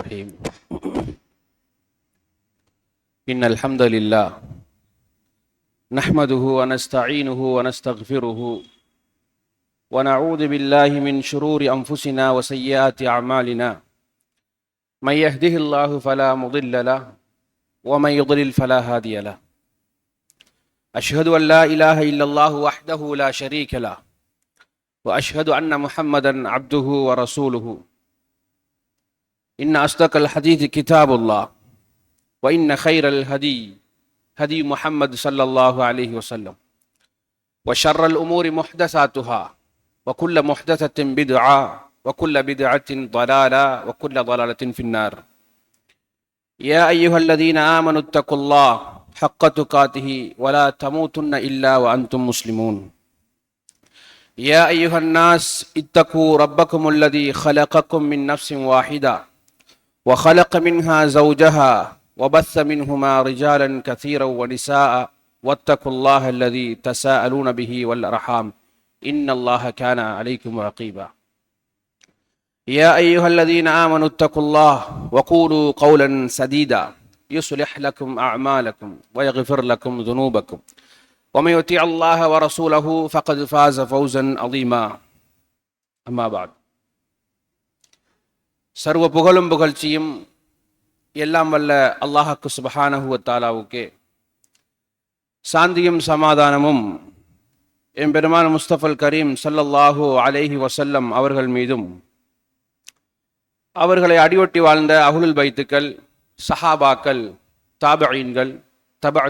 الرحيم إن الحمد لله نحمده ونستعينه ونستغفره ونعوذ بالله من شرور أنفسنا وسيئات أعمالنا من يهده الله فلا مضل له ومن يضلل فلا هادي له أشهد أن لا إله إلا الله وحده لا شريك له وأشهد أن محمدا عبده ورسوله إن أصدق الحديث كتاب الله وإن خير الهدي هدي محمد صلى الله عليه وسلم وشر الأمور محدثاتها وكل محدثة بدعة وكل بدعة ضلالة وكل ضلالة في النار يا أيها الذين آمنوا اتقوا الله حق تقاته ولا تموتن إلا وأنتم مسلمون يا أيها الناس اتقوا ربكم الذي خلقكم من نفس واحدة وخلق منها زوجها وبث منهما رجالا كثيرا ونساء واتقوا الله الذي تساءلون به والأرحام إن الله كان عليكم رقيبا يا أيها الذين آمنوا اتقوا الله وقولوا قولا سديدا يصلح لكم أعمالكم ويغفر لكم ذنوبكم ومن يطيع الله ورسوله فقد فاز فوزا عظيما أما بعد சர்வ புகழும் புகழ்ச்சியும் எல்லாம் வல்ல அல்லாஹ்வுக்கு சுப்ஹானஹு வ தஆலாவுக்கே, சாந்தியும் சமாதானமும் எம்பெருமான் முஸ்தஃபல் கரீம் ஸல்லல்லாஹு அலைஹி வஸல்லம் அவர்கள் மீதும், அவர்களை அடியொட்டி வாழ்ந்த அஹ்லுல் பைத்துக்கள், சஹாபாக்கள், தாபிஈன்கள், தபஅ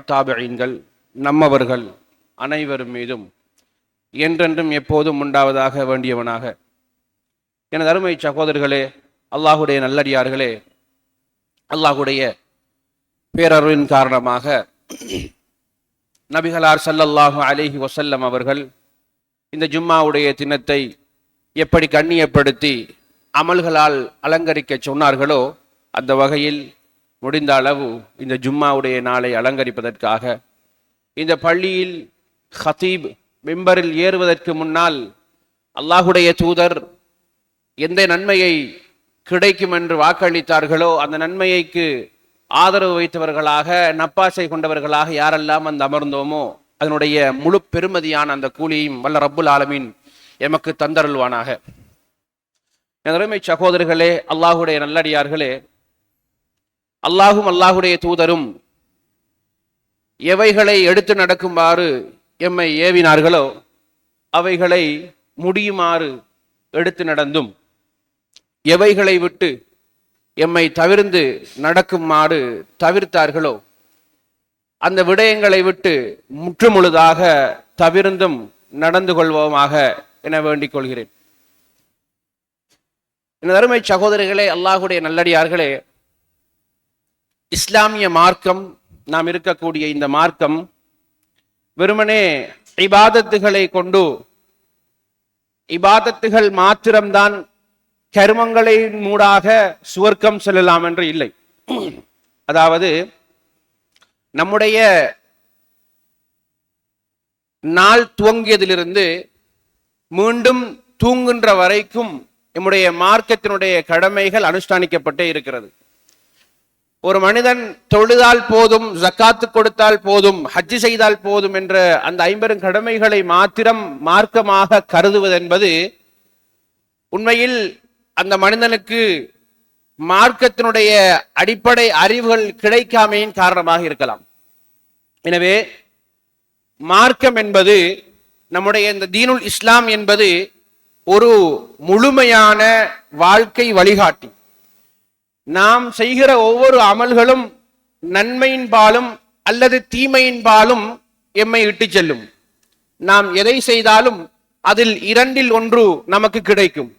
நம்மவர்கள் அனைவரும் மீதும் என்றென்றும் எப்போதும் உண்டாவதாக வேண்டியவனாக. எனது அருமை சகோதரர்களே, அல்லாஹுடைய நல்லடியார்களே, அல்லாஹுடைய பேரருளின் காரணமாக நபிகளார் ஸல்லல்லாஹு அலைஹி வஸல்லம் அவர்கள் இந்த ஜும்மாவுடைய தினத்தை எப்படி கண்ணியப்படுத்தி அமல்களால் அலங்கரிக்க சொன்னார்களோ, அந்த வகையில் முடிந்த அளவு இந்த ஜும்மாவுடைய நாளை அலங்கரிப்பதற்காக இந்த பள்ளியில் ஹதீப் மிம்பரில் ஏறுவதற்கு முன்னால் அல்லாஹுடைய தூதர் எந்த நன்மையை கிடைக்கும் என்று வாக்களித்தார்களோ அந்த நன்மைக்கு ஆதரவு வைத்தவர்களாக, நப்பாசை கொண்டவர்களாக யாரெல்லாம் அந்த அமர்ந்தோமோ அதனுடைய முழு பெருமதியான அந்த கூலியையும் வல்ல ரப்புல் ஆலமீன் எமக்கு தந்தருள்வானாக. அருமை சகோதரர்களே, அல்லாஹுடைய நல்லடியார்களே, அல்லாஹும் அல்லாஹுடைய தூதரும் எவைகளை எடுத்து நடக்குமாறு எம்மை ஏவினார்களோ அவைகளை முடியுமாறு எடுத்து நடந்தும், எவைகளை விட்டு எம்மை தவிர்ந்து நடக்குமாறு தவிர்த்தார்களோ அந்த விடயங்களை விட்டு முற்றுமுழுதாக தவிர்ந்தும் நடந்து கொள்வோமாக என வேண்டிக் கொள்கிறேன். என் அருமை சகோதரிகளே, அல்லாஹுடைய நல்லடியார்களே, இஸ்லாமிய மார்க்கம், நாம் இருக்கக்கூடிய இந்த மார்க்கம் வெறுமனே இபாதத்துகளை கொண்டு, இபாதத்துகள் மாத்திரம்தான் கர்மங்களின் மூடாக சுவர்க்கம் செல்லலாம் என்று இல்லை. அதாவது நம்முடைய நாள் துவங்கியதிலிருந்து மீண்டும் தூங்குகின்ற வரைக்கும் நம்முடைய மார்க்கத்தினுடைய கடமைகள் அனுஷ்டானிக்கப்பட்டே இருக்கிறது. ஒரு மனிதன் தொழுதால் போதும், ஜக்காத்து கொடுத்தால் போதும், ஹஜ்ஜி செய்தால் போதும் என்ற அந்த 50 கடமைகளை மாத்திரம் மார்க்கமாக கருதுவதென்பது உண்மையில் அந்த மனிதனுக்கு மார்க்கத்தினுடைய அடிப்படை அறிவுகள் கிடைக்காமையின் காரணமாக இருக்கலாம். எனவே மார்க்கம் என்பது, நம்முடைய இந்த தீனுல் இஸ்லாம் என்பது ஒரு முழுமையான வாழ்க்கை வழிகாட்டி. நாம் செய்கிற ஒவ்வொரு அமல்களும் நன்மையின் பாலும் அல்லது தீமையின் பாலும் எம்மை இட்டு செல்லும். நாம் எதை செய்தாலும் அதில் 2இல் 1 நமக்கு கிடைக்கும்.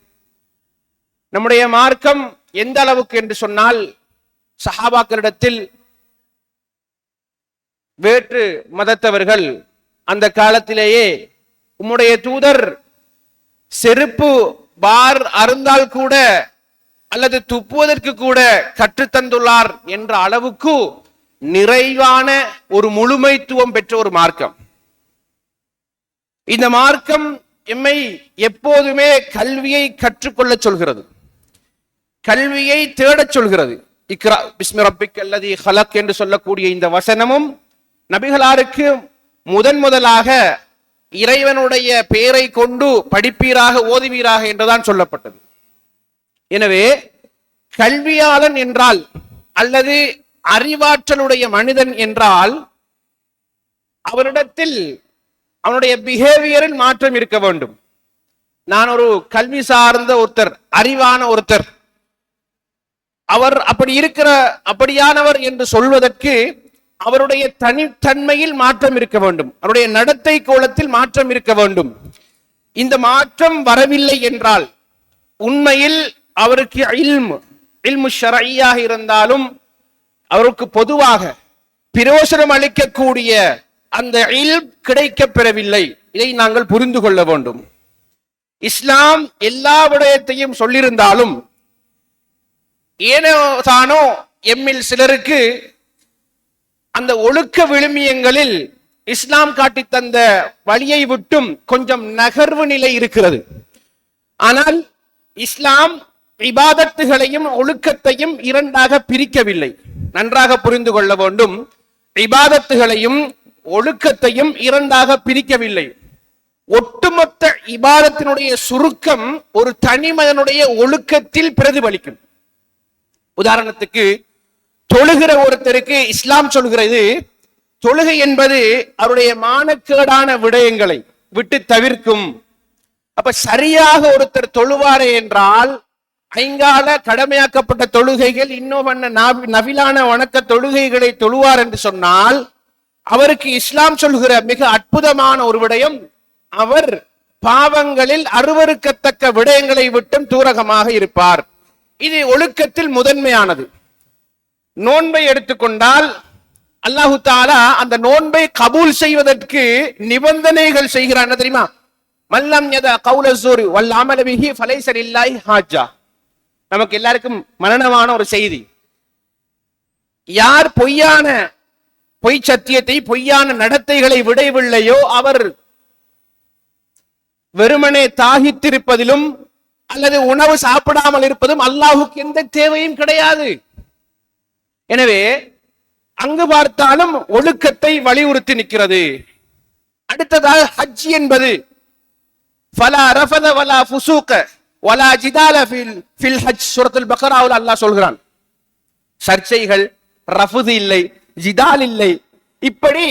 நம்முடைய மார்க்கம் எந்த அளவுக்கு என்று சொன்னால், சஹாபாக்களிடத்தில் வேற்று மதத்தவர்கள் அந்த காலத்திலேயே உம்முடைய தூதர் செருப்பு பார் அருந்தால் கூட அல்லது துப்புவதற்கு கூட கற்றுத்தந்துள்ளார் என்ற அளவுக்கு நிறைவான ஒரு முழுமைத்துவம் பெற்ற ஒரு மார்க்கம். இந்த மார்க்கம் எம்மை எப்போதுமே கல்வியை கற்றுக்கொள்ள சொல்கிறது. கல்வியை தேடச் சொல்கிறது. இக்ரா பிஸ்மி ரப்பிக்கல்லதீ ஹலக் என்று சொல்லக்கூடிய இந்த வசனமும் நபிகளாருக்கு முதலாக இறைவனுடைய பெயரை கொண்டு படிப்பீராக ஓதுவீராக என்றுதான் சொல்லப்பட்டது. எனவே கல்வியாளன் என்றால் அல்லது அறிவாற்றலுடைய மனிதன் என்றால் அவரிடத்தில் அவனுடைய பிஹேவியரில் மாற்றம் இருக்க வேண்டும். நான் ஒரு கல்வி சார்ந்த ஒருத்தர், அறிவான ஒருத்தர், அவர் அப்படியானவர் என்று சொல்வதற்கு அவருடைய தனித்தன்மையில் மாற்றம் இருக்க வேண்டும், அவருடைய நடத்தை கோலத்தில் மாற்றம் இருக்க வேண்டும். இந்த மாற்றம் வரவில்லை என்றால் உண்மையில் அவருக்கு இல்மு ஷரஈயாக இருந்தாலும் அவருக்கு பொதுவாக பிரயோசனம் அளிக்கக்கூடிய அந்த இல்ம் கிடைக்கப் பெறவில்லை. இதை நாங்கள் புரிந்து கொள்ள வேண்டும். இஸ்லாம் எல்லா விடயத்தையும் சொல்லியிருந்தாலும் ஏனோ தானோ எம்மில் சிலருக்கு அந்த ஒழுக்க விழுமியங்களில் இஸ்லாம் காட்டி தந்த வழியை விட்டும் கொஞ்சம் நகர்வு நிலை இருக்கிறது. ஆனால் இஸ்லாம் இபாதத்துகளையும் ஒழுக்கத்தையும் இரண்டாக பிரிக்கவில்லை. நன்றாக புரிந்து கொள்ள வேண்டும். இபாதத்துகளையும் ஒழுக்கத்தையும் இரண்டாக பிரிக்கவில்லை. ஒட்டுமொத்த இபாதத்தினுடைய சுருக்கம் ஒரு தனிமனிதனுடைய ஒழுக்கத்தில் பிரதிபலிக்கும். உதாரணத்துக்கு தொழுகிற ஒருத்தருக்கு இஸ்லாம் சொல்கிறது, தொழுகை என்பது அவருடைய மானக்கேடான விடயங்களை விட்டு தவிர்க்கும். அப்ப சரியாக ஒருத்தர் தொழுவாரே என்றால் ஐங்கால கடமையாக்கப்பட்ட தொழுகைகள் இன்னும் நவிலான வணக்க தொழுகைகளை தொழுவார் என்று சொன்னால் அவருக்கு இஸ்லாம் சொல்கிற மிக அற்புதமான ஒரு விடயம், அவர் பாவங்களில் அருவருக்கத்தக்க விடயங்களை விட்டும் தூரகமாக இருப்பார். இது ஒழுக்கத்தில் முதன்மையானது. நோன்பை எடுத்துக்கொண்டால் அல்லாஹு தஆலா அந்த நோன்பை கபூல் செய்வதற்கு நிபந்தனைகள் செய்கிறான் தெரியுமா? மல்லம் யதா கௌல ஸூரி வல் அமல பிஹி ஃபலைஸ லில்லாஹி ஹாஜ்ஜா. நமக்கு எல்லாருக்கும் மரணமான ஒரு செய்தி. யார் பொய் சத்தியத்தை பொய்யான நடத்தைகளை விடவில்லையோ அவர் வெறுமனே தாகித்திருப்பதிலும் அல்லது உணவு சாப்பிடாமல் இருப்பதும் அல்லாஹுக்கு எந்த தேவையும் கிடையாது. எனவே அங்கு பார்த்தாலும் ஒழுக்கத்தை வலியுறுத்தி நிற்கிறது. அடுத்ததாக ஹஜ் என்பது ஃபலா ரஃபத வலா ஃபுசூக வலா ஜிதால ஃபில் ஹஜ். சூரத்துல் பக்ராவில் அல்லாஹ் சொல்கிறான், சர்ச்சைகள், ரஃபுது இல்லை, ஜிதால் இல்லை. இப்படி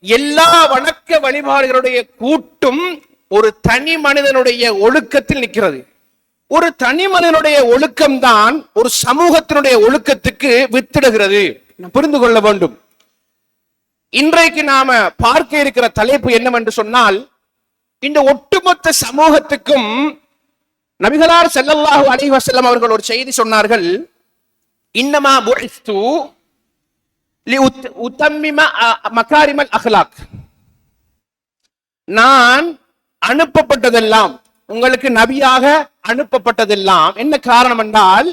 எல்லா வணக்க வழிபாடுகளுடைய கூட்டும் ஒரு தனி மனிதனுடைய ஒழுக்கத்தில் நிற்கிறது. ஒரு தனி மனிதனுடைய ஒழுக்கம் தான் ஒரு சமூகத்தினுடைய ஒழுக்கத்துக்கு வித்திடுகிறது. புரிந்து கொள்ள வேண்டும். இன்றைக்கு நாம பார்க்க இருக்கிற தலைப்பு என்னவென்று சொன்னால், இந்த ஒட்டுமொத்த சமூகத்துக்கும் நபிகளார் ஸல்லல்லாஹு அலைஹி வஸல்லம் அவர்கள் ஒரு செய்தி சொன்னார்கள். இன்னமா புஇஸ்து லிஉத்தம்மிம மகாரிமல் அக்லாக். நான் அனுப்பப்பட்டதெல்லாம், உங்களுக்கு நபியாக அனுப்பப்பட்டதெல்லாம் என்ன காரணம் என்றால்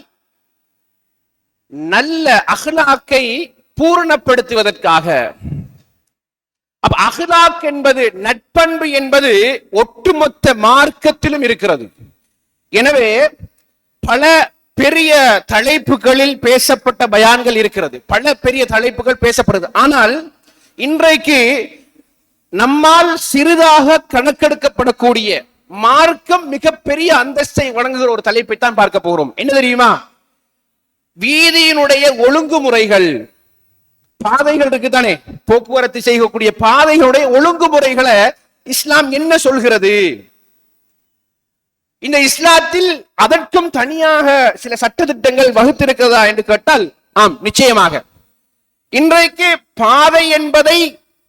நல்ல அஹ்லாக்கை பூரணப்படுத்துவதற்காக. அப்ப அஹ்லாக் என்பது, நட்பண்பு என்பது ஒட்டுமொத்த மார்க்கத்திலும் இருக்கிறது. எனவே பல பெரிய தலைப்புகளில் பேசப்பட்ட பயான்கள் இருக்கிறது, பல பெரிய தலைப்புகள் பேசப்படுது. ஆனால் இன்றைக்கு நம்மால் சிறிதாக கணக்கெடுக்கப்படக்கூடிய மார்க்கம் மிகப்பெரிய அந்தஸ்தை வழங்குகிற ஒரு தலைப்பை தான் பார்க்க போகிறோம். என்ன தெரியுமா? வீதியினுடைய ஒழுங்குமுறைகள். பாதைகள் இருக்கு தானே, போக்குவரத்து செய்யக்கூடிய பாதைகளுடைய ஒழுங்குமுறைகளை இஸ்லாம் என்ன சொல்கிறது? இந்த இஸ்லாத்தில் அதற்கும் தனியாக சில சட்டதிட்டங்கள் வகுத்திருக்கிறதா என்று கேட்டால் ஆம், நிச்சயமாக. இன்றைக்கு பாதை என்பதை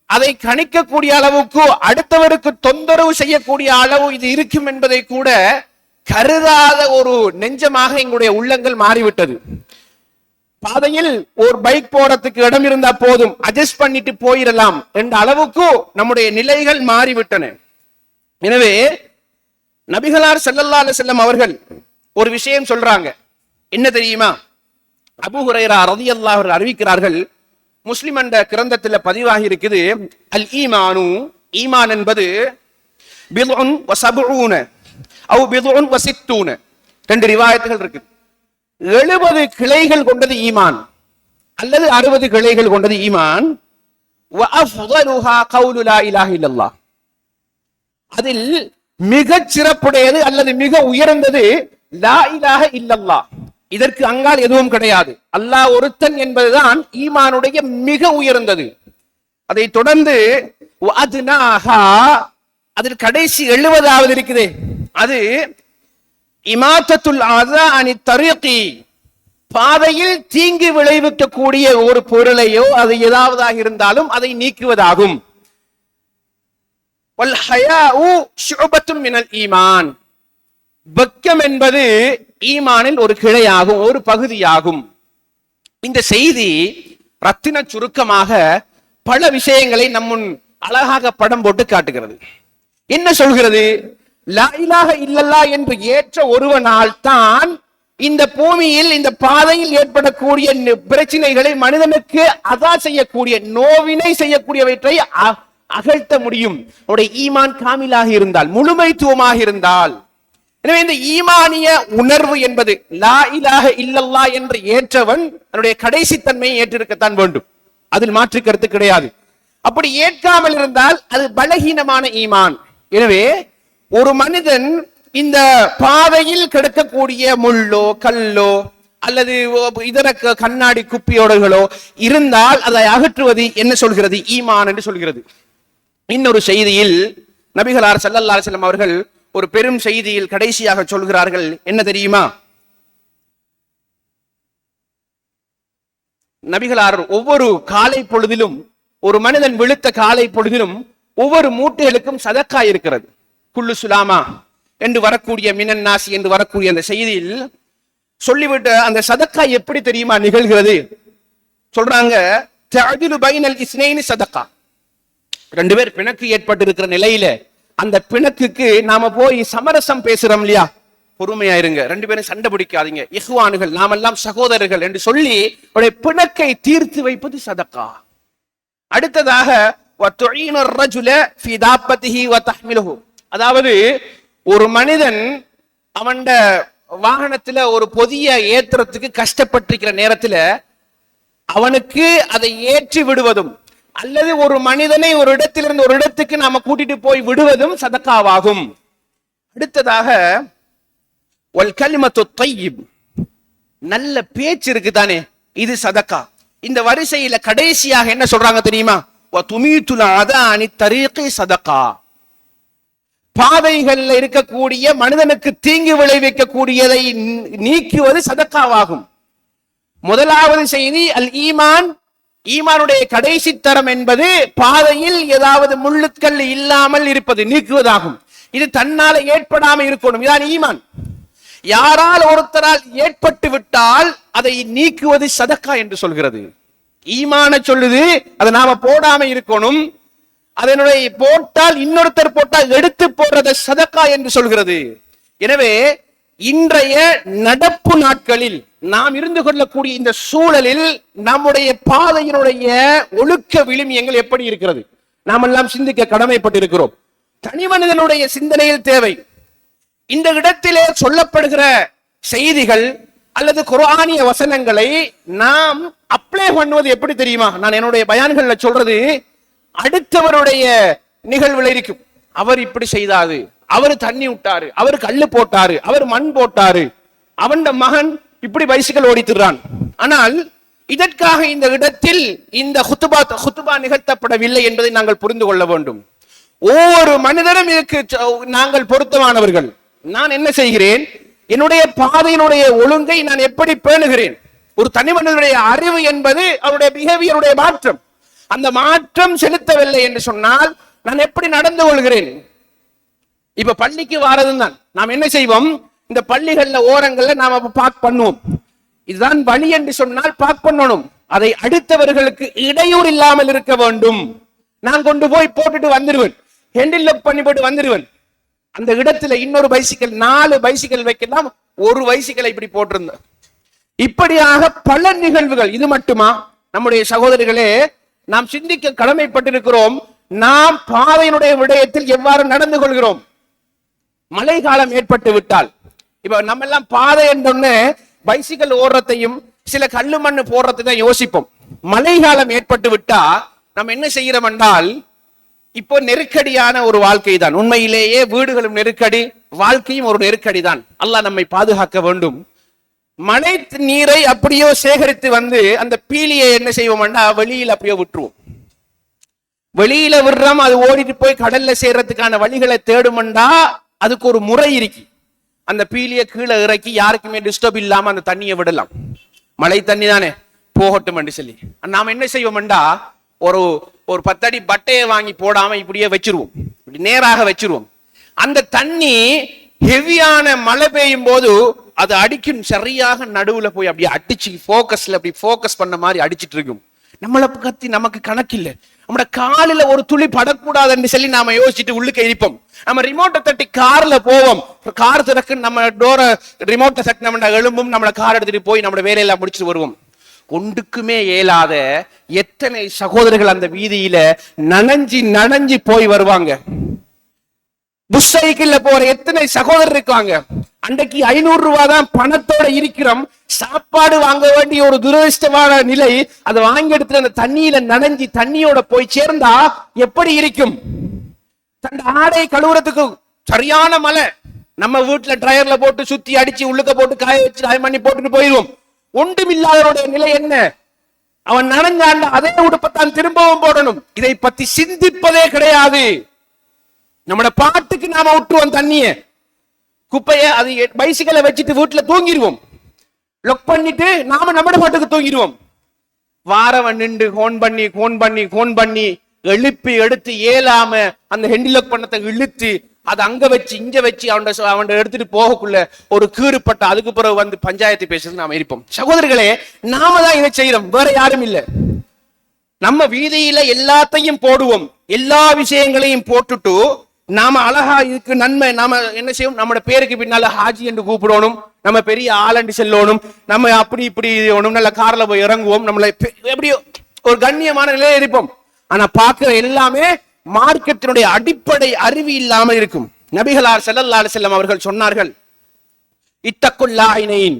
அதை கணிக்கக்கூடிய அளவுக்கு, அடுத்தவருக்கு தொந்தரவு செய்யக்கூடிய அளவு இது இருக்கும் என்பதை கூட கருதாத ஒரு நெஞ்சமாக எங்களுடைய உள்ளங்கள் மாறிவிட்டது. பாதையில் ஒரு பைக் போறதுக்கு இடம் இருந்தா போதும், அட்ஜஸ்ட் பண்ணிட்டு போயிடலாம் என்ற அளவுக்கு நம்முடைய நிலைகள் மாறிவிட்டன. எனவே நபிகளார் ஸல்லல்லாஹு அலைஹி வஸல்லம் அவர்கள் ஒரு விஷயம் சொல்றாங்க. என்ன தெரியுமா? அபூ ஹுரைரா ரலியல்லாஹு அன்ஹு அறிவிக்கிறார்கள், முஸ்லிம் என்ற கிரந்தத்தில் பதிவாகி இருக்குது, அல் ஈமானு, ஈமான் என்பது பிதுன் வ சபூன அவ் பிதுன் வ சித்தூன. ரெண்டு ரிவாயத்துகள் இருக்கு. 70 கிளைகள் கொண்டது ஈமான் அல்லது 60 கிளைகள் கொண்டது ஈமான். அதில் மிகச் சிறப்புடையது அல்லது மிக உயர்ந்தது லா இலாஹ இல்லல்லாஹ். இதற்கு அங்கால் எதுவும் கிடையாது, அல்லாஹ் ஒருத்தன் என்பதுதான் ஈமானுடைய மிக உயர்ந்தது. அதை தொடர்ந்து அதில் கடைசி 70வது இருக்குது, அது இமாத்தத்துல் அதா அனி தரீகி, பாதையில் தீங்கு விளைவிக்கக்கூடிய ஒரு பொருளையோ அது ஏதாவதாக இருந்தாலும் அதை நீக்குவதாகும். வல் ஹயாஉ ஷுஅபத்தும் மினல் ஈமான், வெட்கம் என்பது ஈமானில் ஒரு கிளையாகும், ஒரு பகுதியாகும். இந்த செய்தி ரத்தின சுருக்கமாக பல விஷயங்களை நம்முன் அழகாக படம் போட்டு காட்டுகிறது. என்ன சொல்கிறது? லா இலாஹ இல்லல்லாஹ் என்று ஏற்ற ஒருவனால் தான் இந்த பூமியில் இந்த பாதையில் ஏற்படக்கூடிய பிரச்சனைகளை மனிதனுக்கு அதா செய்யக்கூடிய நோவினை செய்யக்கூடியவற்றை அகழ்த்த முடியும். அவருடைய ஈமான் காமிலாக இருந்தால், முழுமைத்துவமாக இருந்தால். எனவே இந்த ஈமானிய உணர்வு என்பது லா இலாஹ இல்லல்லாஹ் என்று ஏற்றவன் தன்னுடைய கடைசி தன்மையை ஏற்றிருக்கத்தான் வேண்டும், அதில் மாற்று கருத்து கிடையாது. அப்படி ஏற்காமல் இருந்தால் அது பலகீனமான ஈமான். எனவே ஒரு மனிதன் இந்த பாதையில் கிடக்கக்கூடிய முள்ளோ கல்லோ அல்லது இதர கண்ணாடி குப்பியோடுகளோ இருந்தால் அதை அகற்றுவது என்ன சொல்கிறது? ஈமான் என்று சொல்கிறது. இன்னொரு செய்தியில் நபிகளார் ஸல்லல்லாஹு அலைஹி வஸல்லம் அவர்கள் ஒரு பெரும் செய்தியில் கடைசியாக சொல்கிறார்கள், என்ன தெரியுமா? நபிகளார் ஒவ்வொரு காலை பொழுதிலும், ஒரு மனிதன் விழுத்த காலை பொழுதிலும் ஒவ்வொரு மூட்டைகளுக்கும் சதக்கா இருக்கிறது. குல்லு சுலாமா என்று வரக்கூடிய மினன் நாசி என்று வரக்கூடிய அந்த செய்தியில் சொல்லிவிட்டு அந்த சதக்கா எப்படி தெரியுமா நிகழ்கிறது? சொல்றாங்க, தஅதிலு பைனல் இஸ்னைனி சதக்கா. ரெண்டு பேர் பிணக்கு ஏற்பட்டு இருக்கிற நிலையில அந்த பிணக்குக்கு நாம போய் சமரசம் பேசுறோம் இல்லையா, பொறுமையா இருங்க, ரெண்டு பேரும் சண்டை பிடிக்காதீங்க, இஹ்வானுகள், நாமெல்லாம் சகோதரர்கள் என்று சொல்லி அவருடைய பிணக்கை தீர்த்து வைப்பது சதக்கா. அடுத்ததாக அதாவது ஒரு மனிதன் அவன் வாகனத்துல ஒரு பொதிய ஏத்துறதுக்கு கஷ்டப்பட்டிருக்கிற நேரத்துல அவனுக்கு அதை ஏற்றி விடுவதும் அல்லது ஒரு மனிதனை ஒரு இடத்திலிருந்து ஒரு இடத்துக்கு நாம கூட்டிட்டு போய் விடுவதும் சதக்காவாகும். அடுத்ததாக வல் கலிமத்து தையிப், நல்ல பேச்சு இருக்கு தானே, இது சதக்கா. இந்த வரிசையில கடைசியாக என்ன சொல்றாங்க தெரியுமா? வதுமீதுல் அதா அனி தரீகி சதக்கா. பாதைகளில் இருக்கக்கூடிய மனிதனுக்கு தீங்கு விளைவிக்கக்கூடியதை நீக்குவது சதக்காவாகும். முதலாவது செய்தி அல் ஈமான், ஈமானுடைய கடைசி தரம் என்பது பாதையில் ஏதாவது முள்ளுக்கல் இல்லாமல் இருப்பது, நீக்குவதாகும். இது தன்னால ஏற்படாமல் இருக்கணும், இதான் ஈமான். யாரால் ஒருத்தரால் ஏற்பட்டு விட்டால் அதை நீக்குவது சதக்கா என்று சொல்கிறது. ஈமான சொல்லுது, அதை நாம போடாம இருக்கணும். அதனுடைய போட்டால் இன்னொருத்தர் போட்டால் எடுத்து போடுறத சதக்கா என்று சொல்கிறது. எனவே இன்றைய நடப்பு நாட்களில் நாம் இருந்து கொள்ளக்கூடிய இந்த சூழலில் நம்முடைய பாதையினுடைய ஒழுக்க விழுமியங்கள் எப்படி இருக்கிறது நாம் எல்லாம் சிந்திக்க கடமைப்பட்டிருக்கிறோம். தனி மனிதனுடைய சிந்தனையில் தேவை. இந்த இடத்திலே சொல்லப்படுகிற செய்திகள் அல்லது குர்ஆனிய வசனங்களை நாம் அப்ளை பண்ணுவது எப்படி தெரியுமா? நான் என்னுடைய பயான்கள்ல சொல்றது அடுத்தவருடைய நிகழ்வுல இருக்கும். அவர் இப்படி செய்தாரு, அவர் தண்ணி விட்டாரு, அவர் கல்லு போட்டாரு, அவர் மண் போட்டாரு, அவன் மகன் இப்படி பைசிக்கல் ஓடித்துறான். ஆனால் இதற்காக இந்த இடத்தில் இந்த ஹுத்துபா நிகழ்த்தப்படவில்லை என்பதை நாங்கள் புரிந்து கொள்ள வேண்டும். ஒவ்வொரு மனிதரும் இதற்கு நாங்கள் பொருத்தமானவர்கள். நான் என்ன செய்கிறேன்? என்னுடைய பாதையினுடைய ஒழுங்கை நான் எப்படி பேணுகிறேன்? ஒரு தனி மனிதனுடைய அறிவு என்பது அவருடைய பிஹேவியருடைய மாற்றம். அந்த மாற்றம் செலுத்தவில்லை என்று சொன்னால் நான் எப்படி நடந்து கொள்கிறேன்? இப்ப பள்ளிக்கு வாரதும் தான் நாம் என்ன செய்வோம்? இந்த பள்ளிகள்ல ஓரங்கள்ல நாம பார்க் பண்ணுவோம். இதுதான் வழி என்று சொன்னால் பார்க் பண்ணணும். அதை அடுத்தவர்களுக்கு இடையூறு இல்லாமல் இருக்க வேண்டும். நான் கொண்டு போய் போட்டுட்டு வந்துடுவேன், ஹேண்டில் லாக் பண்ணி போட்டு வந்துடுவேன். அந்த இடத்துல இன்னொரு பைசிக்கல், 4 பைசிக்கல் வைக்கலாம், ஒரு பைசிக்கலை இப்படி போட்டிருந்தேன். இப்படியாக பல நிகழ்வுகள். இது மட்டுமா? நம்முடைய சகோதரிகளே, நாம் சிந்திக்க கடமைப்பட்டிருக்கிறோம். நாம் பாதையினுடைய விடயத்தில் எவ்வாறு நடந்து கொள்கிறோம்? மழை காலம் ஏற்பட்டு விட்டால், இப்ப நம்ம எல்லாம் பாதை என்றொன்னு பைசிக்கல் ஓடுறதையும் சில கல்லு மண்ணு போடுறதை தான் யோசிப்போம். மழை காலம் ஏற்பட்டு விட்டா நம்ம என்ன செய்யறோம் என்றால், இப்போ நெருக்கடியான ஒரு வாழ்க்கை தான். உண்மையிலேயே வீடுகளும் நெருக்கடி, வாழ்க்கையும் ஒரு நெருக்கடி தான். அல்லாஹ் நம்மை பாதுகாக்க வேண்டும். மழை நீரை அப்படியோ சேகரித்து வந்து அந்த பீலியை என்ன செய்வோம்னா வெளியில அப்படியோ விட்டுருவோம். வெளியில விடுறோம், அது ஓடிட்டு போய் கடல்ல சேர்றதுக்கான வழிகளை தேடுமெண்டா அதுக்கு ஒரு முறை இருக்கு. அந்த பீலியை கீழே இறக்கி யாருக்குமே டிஸ்டர்ப் இல்லாம அந்த தண்ணியை விடலாம். மழை தண்ணி தானே போகட்டும் என்று சொல்லி நாம என்ன செய்வோம்டா, ஒரு 10 அடி பட்டையை வாங்கி போடாம இப்படியே வச்சிருவோம், இப்படி நேராக வச்சிருவோம். அந்த தண்ணி ஹெவியான மழை பெய்யும் போது அது அடிக்கும், சரியாக நடுவுல போய் அப்படியே அடிச்சு போக்கஸ்ல அப்படி போக்கஸ் பண்ண மாதிரி அடிச்சிட்டு இருக்கும். நம்மளை பத்தி நமக்கு கணக்கில்லை. நம்ம காலில் ஒரு துளி படக்கூடாதுன்னு சொல்லி நாம யோசிச்சுட்டு உள்ளுக்கு இருப்போம். நம்ம ரிமோட்டை தட்டி கார்ல போவோம், கார் திறக்கு நம்ம டோர ரிமோட்டை தட்டி நம்ம எழும்பும், நம்மளை கார் எடுத்துட்டு போய் நம்ம வேலையெல்லாம் முடிச்சுட்டு வருவோம். ஒன்றுக்குமே இயலாத எத்தனை சகோதரர்கள் அந்த வீதியில நனைஞ்சி போய் வருவாங்க. புஷ் சைக்கிள்ல போற எத்தனை சகோதரர் இருக்காங்க. அன்றைக்கு 500 ரூபாய் தான் பணத்தோட இருக்கிறோம், சாப்பாடு வாங்க வேண்டிய ஒரு துரதிருஷ்டமான நிலை. அதை வாங்கி எடுத்துட்டு அந்த தண்ணியில நனைஞ்சி தண்ணியோட போய் சேர்ந்தா எப்படி இருக்கும்? தன் ஆடை கழுவுறதுக்கு சரியான மழை, நம்ம வீட்டுல ட்ரையர்ல போட்டு சுத்தி அடிச்சு உள்ளுக்க போட்டு காய வச்சு காய பண்ணி போட்டுட்டு போயிடுவோம். ஒன்றுமில்லாதவருடைய நிலை என்ன? அவன் நனைஞ்சாண்ட அதே உடுப்பத்தான் திரும்பவும் போடணும். இதை பத்தி சிந்திப்பதே கிடையாது. நம்மட பாட்டுக்கு நாம விட்டுருவோம் தண்ணிய, குப்பைய அது பைசிக்கலை வச்சுட்டு வீட்டுல தூங்கிடுவோம். லொக் பண்ணிட்டு நாம நம்ம பாட்டுக்கு தூங்கிடுவோம். வாரவன் நின்று கோன் பண்ணி எழுப்பி எடுத்து ஏலாம அந்த ஹெண்டிலக் பண்ணத்தை இழுத்து அதை அங்க வச்சு இங்க வச்சு அவன் எடுத்துட்டு போகக்குள்ள ஒரு கீறுப்பட்ட அதுக்கு பிறகு வந்து பஞ்சாயத்து பேசுறது நாம இருப்போம். சகோதரர்களே, நாம தான் இதை செய்யறோம், வேற யாரும் இல்லை. நம்ம வீதியில எல்லாத்தையும் போடுவோம், எல்லா விஷயங்களையும் போட்டுட்டு நாம அழகா இதுக்கு நன்மை நாம என்ன செய்வோம், நம்ம பேருக்கு பின்னால ஹாஜி என்று கூப்பிடணும், நம்ம பெரிய ஆளண்டு செல்லணும், நம்ம அப்படி இப்படி நல்ல கார்ல போய் இறங்குவோம், நம்மள எப்படியோ ஒரு கண்ணியமான நிலையில இருப்போம். ஆனா பாக்குற எல்லாமே மார்க்கத்தினுடைய அடிப்படை அறிவு இல்லாமல் இருக்கும். நபிகளார் ஸல்லல்லாஹு அலைஹி வஸல்லம் அவர்கள் சொன்னார்கள், இத்தக்குல் லாயினைன்,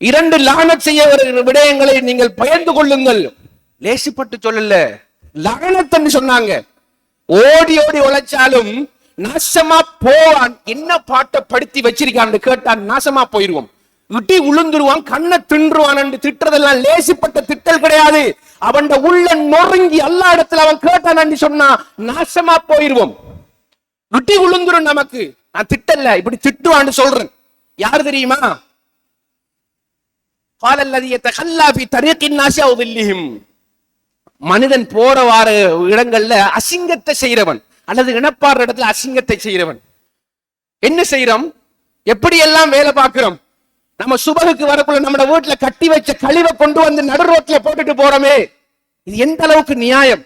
2 லானத் செய்ய விடயங்களை நீங்கள் பயந்து கொள்ளுங்கள். லேசிப்பட்டு சொல்லல, லானத் என்று சொன்னாங்க. ஓடி உழைச்சாலும் நாசமா போவான். என்ன பாட்டை படுத்தி வச்சிருக்கான்னு கேட்டான், நாசமா போயிருவோம். இட்டி உளுந்துருவான், கண்ணை தின்றுவான் என்று திட்டுறதெல்லாம் லேசிப்பட்ட திட்டல் கிடையாது. அவன் உள்ள நொறுங்கி எல்லா இடத்துல அவன் கேட்டான் சொன்னா நாசமா போயிருவோம். இட்டி உளுந்துரும் நமக்கு. நான் திட்டல, இப்படி திட்டுவான்னு சொல்றேன். யாரு தெரியுமா? மனிதன் போற வார இடங்கள்ல அசிங்கத்தை செய்யறவன் அல்லது இனப்பாடுற இடத்துல அசிங்கத்தை செய்யறவன். என்ன செய்யறோம்? எப்படி எல்லாம் வேலை பார்க்கிறோம். நம்ம சுபகுக்கு வரக்குள்ள நம்ம வீட்டுல கட்டி வச்ச கழிவை கொண்டு வந்து நடு ரோட்ல போட்டுட்டு போறோமே, இது எந்த அளவுக்கு நியாயம்?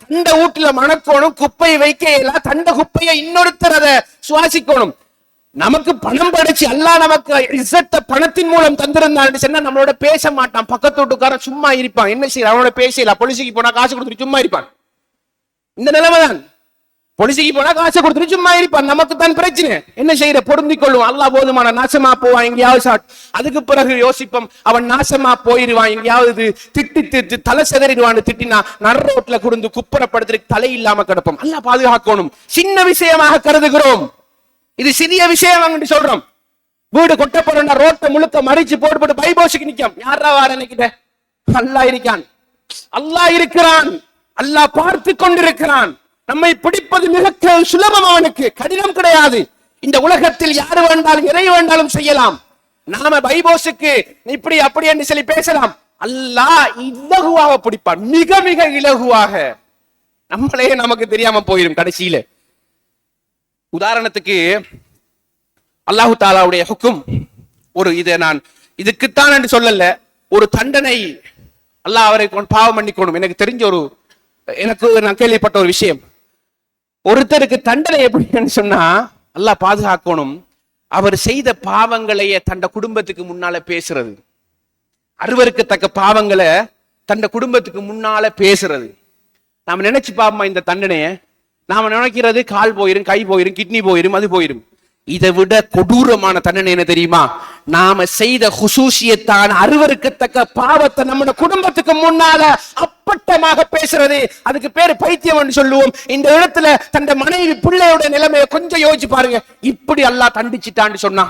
தண்ட வீட்டுல மணக்கணும், குப்பையை வைக்க தண்ட குப்பையை இன்னொருத்தர் அதை சுவாசிக்கணும். நமக்கு பணம் படைச்சு அல்லாஹ் நமக்கு இஸ்ஸத்தை பணத்தின் மூலம் தந்திருந்தான்னு சொன்னா நம்மளோட பேச மாட்டான். பக்கத்து வீட்டுக்காரன் சும்மா இருப்பான். என்ன செய்ய, அவனோட பேசல. பொலிசிக்கு போனா காசு கொடுத்துட்டு சும்மா இருப்பான். இந்த நிலைமைதான். பொலிசிக்கு போனா காசை கொடுத்துட்டு சும்மா இருப்பான். நமக்கு தான் பிரச்சனை. என்ன செய்யற? பொருந்திக் கொள்ளும். அல்லாஹ் போதுமான நாசமா போவான் எங்கேயாவது. அதுக்கு பிறகு யோசிப்போம், அவன் நாசமா போயிருவான் எங்கேயாவது, திட்டி தலை செதறிடுவான்னு திட்டினா நடு ரோட்ல குடுந்து குப்புறப்படுத்துறதுக்கு தலை இல்லாம கிடப்போம். அல்லாஹ் பாதுகாக்கணும். சின்ன விஷயமாக கருதுகிறோம், இது சிறிய விஷயம் சொல்றோம். வீடு கொட்டப்பட ரோட்டை முழுக்க மறிச்சு போட்டு பைபோஷுக்கு நிக்கும். யாரா வார நினைக்கிட்ட? அல்லாஹ் இருக்கான், அல்லாஹ் இருக்கிறான், அல்லாஹ் பார்த்து கொண்டிருக்கிறான். நம்மை பிடிப்பது மிக சுலபம், அவனுக்கு கடினம் கிடையாது. இந்த உலகத்தில் யாரு வேண்டாலும் எதை வேண்டாலும் செய்யலாம். நாம பைபோஷுக்கு இப்படி அப்படி என்று சொல்லி பேசலாம். அல்லாஹ் இலகுவாக பிடிப்பான், மிக மிக இலகுவாக. நம்மளே நமக்கு தெரியாம போயிடும் கடைசியில. உதாரணத்துக்கு அல்லாஹு தாலாவுடைய ஹுக்கும் ஒரு, இதை நான் இதுக்குத்தான் என்று சொல்லல, ஒரு தண்டனை அல்லாஹ் அவரை பாவம் மன்னிக்கணும். எனக்கு தெரிஞ்ச நான் கேள்விப்பட்ட ஒரு விஷயம். ஒருத்தருக்கு தண்டனை எப்படின்னு சொன்னா அல்லாஹ் பாதுகாக்கணும், அவர் செய்த பாவங்களையே தண்ட குடும்பத்துக்கு முன்னால பேசுறது, அருவருக்கத்தக்க பாவங்களை தண்ட குடும்பத்துக்கு முன்னால பேசுறது. நாம நினைச்சு பாப்போமா இந்த தண்டனைய? நாம நினைக்கிறது கால் போயிரும், கை போயிரும், கிட்னி போயிரும், அது போயிரும். இதை விட கொடூரமான தண்டனை என்ன தெரியுமா? நாம செய்த ஹுசூசியத்தான் அருவருக்கத்தக்க பாவத்தை நம்ம குடும்பத்துக்கு முன்னால அப்பட்டமாக பேசுறது, அதுக்கு பேரு பைத்தியம் என்று சொல்லுவோம். இந்த இடத்துல தன் மனைவி பிள்ளையோட நிலைமையை கொஞ்சம் யோசிச்சு பாருங்க. இப்படி அல்லாஹ் தண்டிச்சிட்டான்னு சொன்னா,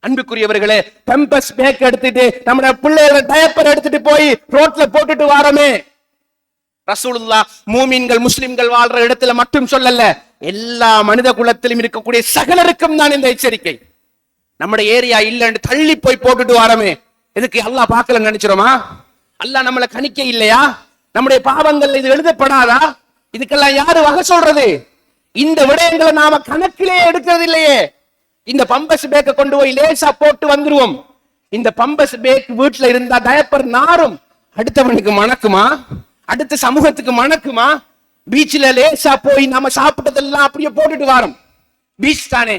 அன்புக்குரியவர்களே, பெம்பஸ் பேக் எடுத்துட்டு நம்ம பிள்ளையோட டயப்பர் எடுத்துட்டு போய் ரோட்ல போட்டுட்டு வாரமே, ரசூலுல்லாஹ் மூமின்கள் முஸ்லிம்கள் வாழ்ற இடத்துல மட்டும் சொல்லல, எல்லா மனித குலத்திலும் இருக்கக்கூடிய சகலருக்கும் தான் இந்த எச்சரிக்கை. நம்முடைய ஏரியா இல்லன்னு தள்ளி போய் போட்டுட்டு வாரமே, இதுக்கு அல்லாஹ் பார்க்கல நினைச்சிரோமா? அல்லாஹ் நம்மளை கணிக்க இல்லையா? நம்முடைய பாவங்கள் இது எழுதப்படாதா? இதுக்கெல்லாம் யாரு வகை சொல்றது? இந்த விடயங்களை நாம கணக்கிலே எடுக்கிறது இல்லையே. இந்த பம்பஸ் பேக்கை கொண்டு போய் லேசா போட்டு வந்துருவோம். இந்த பம்பஸ் பேக் வீட்டுல இருந்தா டயப்பர் நாரும், அடுத்தவனுக்கு மணக்குமா? அடுத்த சமூகத்துக்கு மணக்குமா? பீச்ல லேசா போய் நம்ம சாப்பிட்டதெல்லாம் அப்படியே போட்டுட்டு வாரோம். பீச் தானே,